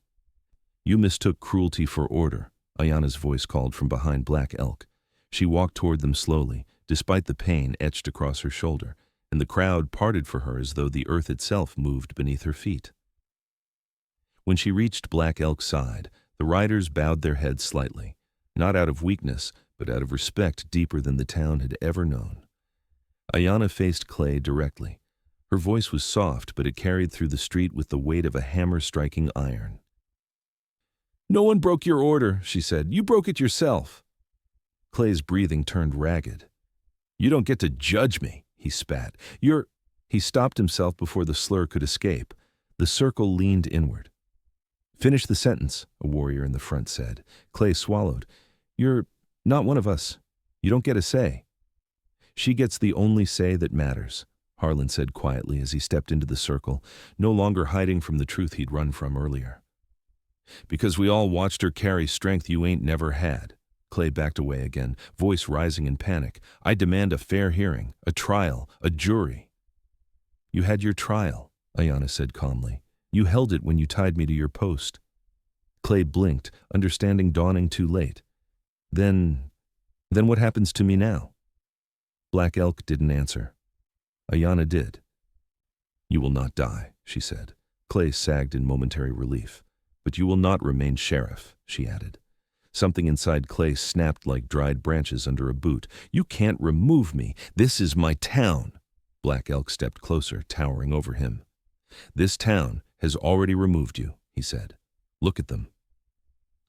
"You mistook cruelty for order," Aiyana's voice called from behind Black Elk. She walked toward them slowly, despite the pain etched across her shoulder, and the crowd parted for her as though the earth itself moved beneath her feet. When she reached Black Elk's side, the riders bowed their heads slightly, not out of weakness, but out of respect deeper than the town had ever known. Aiyana faced Clay directly. Her voice was soft, but it carried through the street with the weight of a hammer striking iron. "No one broke your order," she said. "You broke it yourself." Clay's breathing turned ragged. "You don't get to judge me," he spat. He stopped himself before the slur could escape. The circle leaned inward. "Finish the sentence," a warrior in the front said. Clay swallowed. "You're not one of us. You don't get a say." "She gets the only say that matters," Harlan said quietly as he stepped into the circle, no longer hiding from the truth he'd run from earlier. "Because we all watched her carry strength you ain't never had." Clay backed away again, voice rising in panic. "I demand a fair hearing, a trial, a jury." "You had your trial," Aiyana said calmly. "You held it when you tied me to your post." Clay blinked, understanding dawning too late. Then what happens to me now?" Black Elk didn't answer. Aiyana did. "You will not die," she said. Clay sagged in momentary relief. "But you will not remain sheriff," she added. Something inside Clay snapped like dried branches under a boot. "You can't remove me. This is my town." Black Elk stepped closer, towering over him. "This town has already removed you," he said. "Look at them."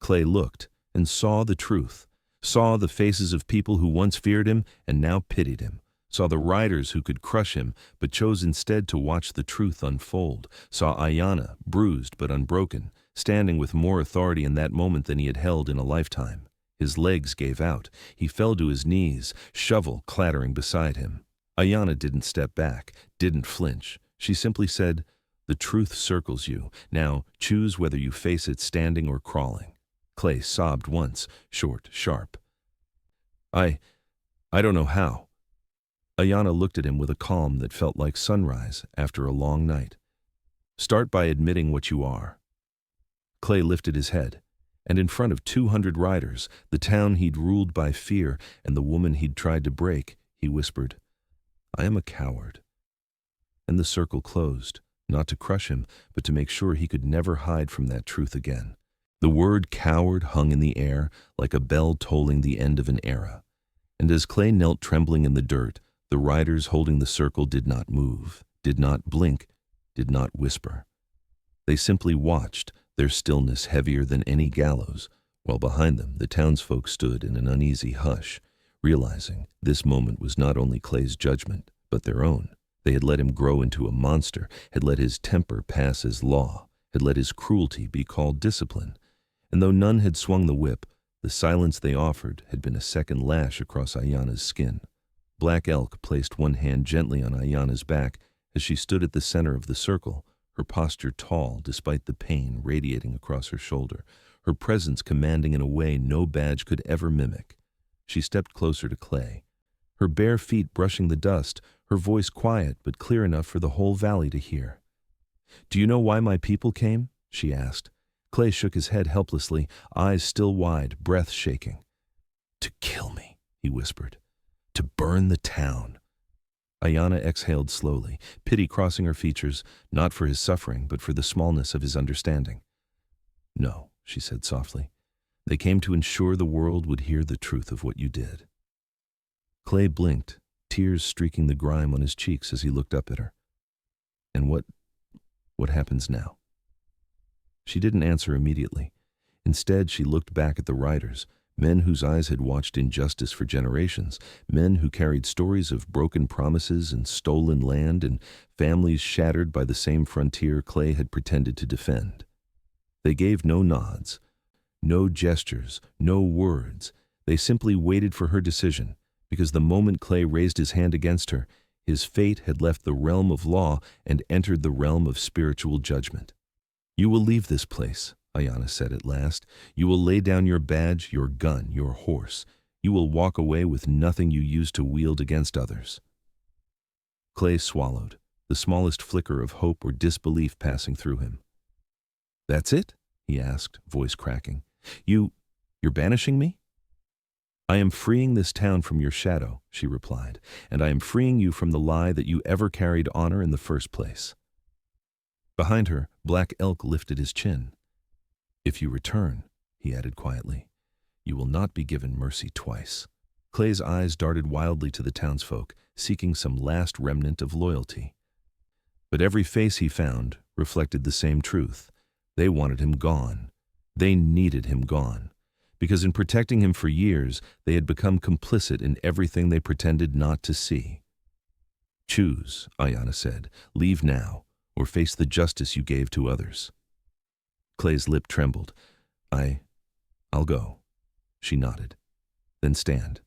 Clay looked and saw the truth, saw the faces of people who once feared him and now pitied him, saw the riders who could crush him but chose instead to watch the truth unfold, saw Aiyana, bruised but unbroken, standing with more authority in that moment than he had held in a lifetime. His legs gave out. He fell to his knees, shovel clattering beside him. Aiyana didn't step back, didn't flinch. She simply said, "The truth circles you. Now choose whether you face it standing or crawling." Clay sobbed once, short, sharp. I don't know how." Aiyana looked at him with a calm that felt like sunrise after a long night. "Start by admitting what you are." Clay lifted his head, and in front of 200 riders, the town he'd ruled by fear and the woman he'd tried to break, he whispered, "I am a coward." And the circle closed, not to crush him, but to make sure he could never hide from that truth again. The word coward hung in the air like a bell tolling the end of an era. And as Clay knelt trembling in the dirt, the riders holding the circle did not move, did not blink, did not whisper. They simply watched, their stillness heavier than any gallows, while behind them the townsfolk stood in an uneasy hush, realizing this moment was not only Clay's judgment, but their own. They had let him grow into a monster, had let his temper pass as law, had let his cruelty be called discipline. And though none had swung the whip, The silence they offered had been a second lash across Aiyana's skin. Black Elk placed one hand gently on Aiyana's back as she stood at the center of the circle, her posture tall despite the pain radiating across her shoulder, her presence commanding in a way no badge could ever mimic. She stepped closer to Clay, her bare feet brushing the dust, her voice quiet but clear enough for the whole valley to hear. "Do you know why my people came?" she asked. Clay shook his head helplessly, eyes still wide, breath shaking. "To kill me," he whispered. "To burn the town." Aiyana exhaled slowly, pity crossing her features, not for his suffering, but for the smallness of his understanding. "No," she said softly. "They came to ensure the world would hear the truth of what you did." Clay blinked, tears streaking the grime on his cheeks as he looked up at her. "And what happens now?" She didn't answer immediately. Instead, she looked back at the riders, men whose eyes had watched injustice for generations, men who carried stories of broken promises and stolen land and families shattered by the same frontier Clay had pretended to defend. They gave no nods, no gestures, no words. They simply waited for her decision, because the moment Clay raised his hand against her, his fate had left the realm of law and entered the realm of spiritual judgment. "You will leave this place," Aiyana said at last. "You will lay down your badge, your gun, your horse. You will walk away with nothing you used to wield against others." Clay swallowed, the smallest flicker of hope or disbelief passing through him. "That's it?" he asked, voice cracking. You're banishing me?" "I am freeing this town from your shadow," she replied, "and I am freeing you from the lie that you ever carried honor in the first place." Behind her, Black Elk lifted his chin. "If you return," he added quietly, "you will not be given mercy twice." Clay's eyes darted wildly to the townsfolk, seeking some last remnant of loyalty. But every face he found reflected the same truth. They wanted him gone. They needed him gone. Because in protecting him for years, they had become complicit in everything they pretended not to see. "Choose," Aiyana said. "Leave now, or face the justice you gave to others." Clay's lip trembled. I'll go." She nodded. "Then stand."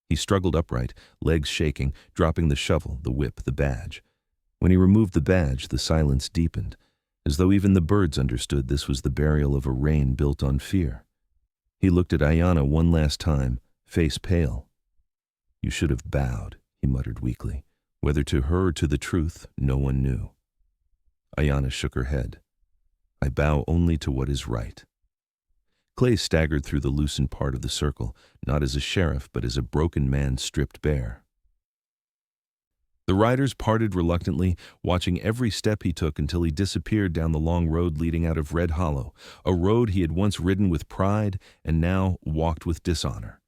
He struggled upright, legs shaking, dropping the shovel, the whip, the badge. When he removed the badge, the silence deepened, as though even the birds understood this was the burial of a reign built on fear. He looked at Aiyana one last time, face pale. "You should have bowed," he muttered weakly. Whether to her or to the truth, no one knew. Aiyana shook her head. "I bow only to what is right." Clay staggered through the loosened part of the circle, not as a sheriff, but as a broken man stripped bare. The riders parted reluctantly, watching every step he took until he disappeared down the long road leading out of Red Hollow, a road he had once ridden with pride and now walked with dishonor.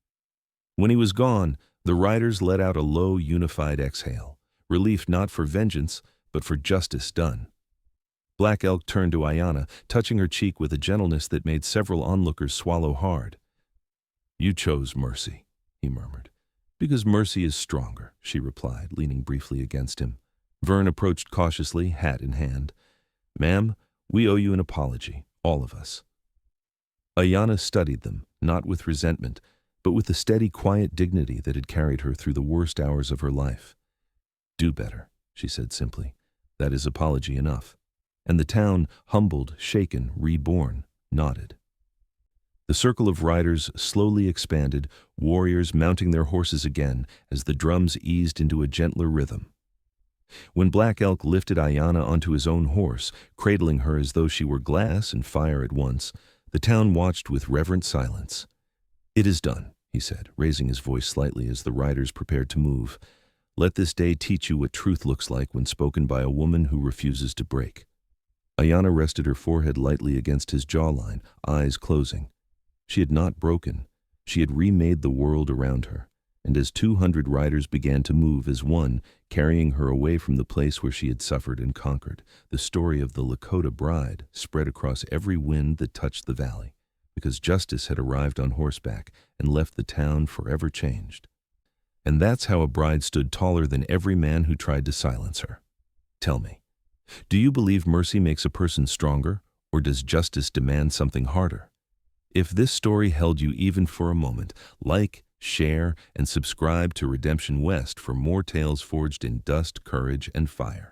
When he was gone, the riders let out a low, unified exhale, relief not for vengeance, but for justice done. Black Elk turned to Aiyana, touching her cheek with a gentleness that made several onlookers swallow hard. "You chose mercy," he murmured. "Because mercy is stronger," she replied, leaning briefly against him. Vern approached cautiously, hat in hand. "Ma'am, we owe you an apology, all of us." Aiyana studied them, not with resentment, but with the steady, quiet dignity that had carried her through the worst hours of her life. "Do better," she said simply. "That is apology enough." And the town, humbled, shaken, reborn, nodded. The circle of riders slowly expanded, warriors mounting their horses again as the drums eased into a gentler rhythm. When Black Elk lifted Aiyana onto his own horse, cradling her as though she were glass and fire at once, the town watched with reverent silence. "It is done," he said, raising his voice slightly as the riders prepared to move. "Let this day teach you what truth looks like when spoken by a woman who refuses to break." Aiyana rested her forehead lightly against his jawline, eyes closing. She had not broken. She had remade the world around her, and as 200 riders began to move as one, carrying her away from the place where she had suffered and conquered, the story of the Lakota bride spread across every wind that touched the valley, because justice had arrived on horseback and left the town forever changed. And that's how a bride stood taller than every man who tried to silence her. Tell me, do you believe mercy makes a person stronger, or does justice demand something harder? If this story held you even for a moment, like, share, and subscribe to Redemption West for more tales forged in dust, courage, and fire.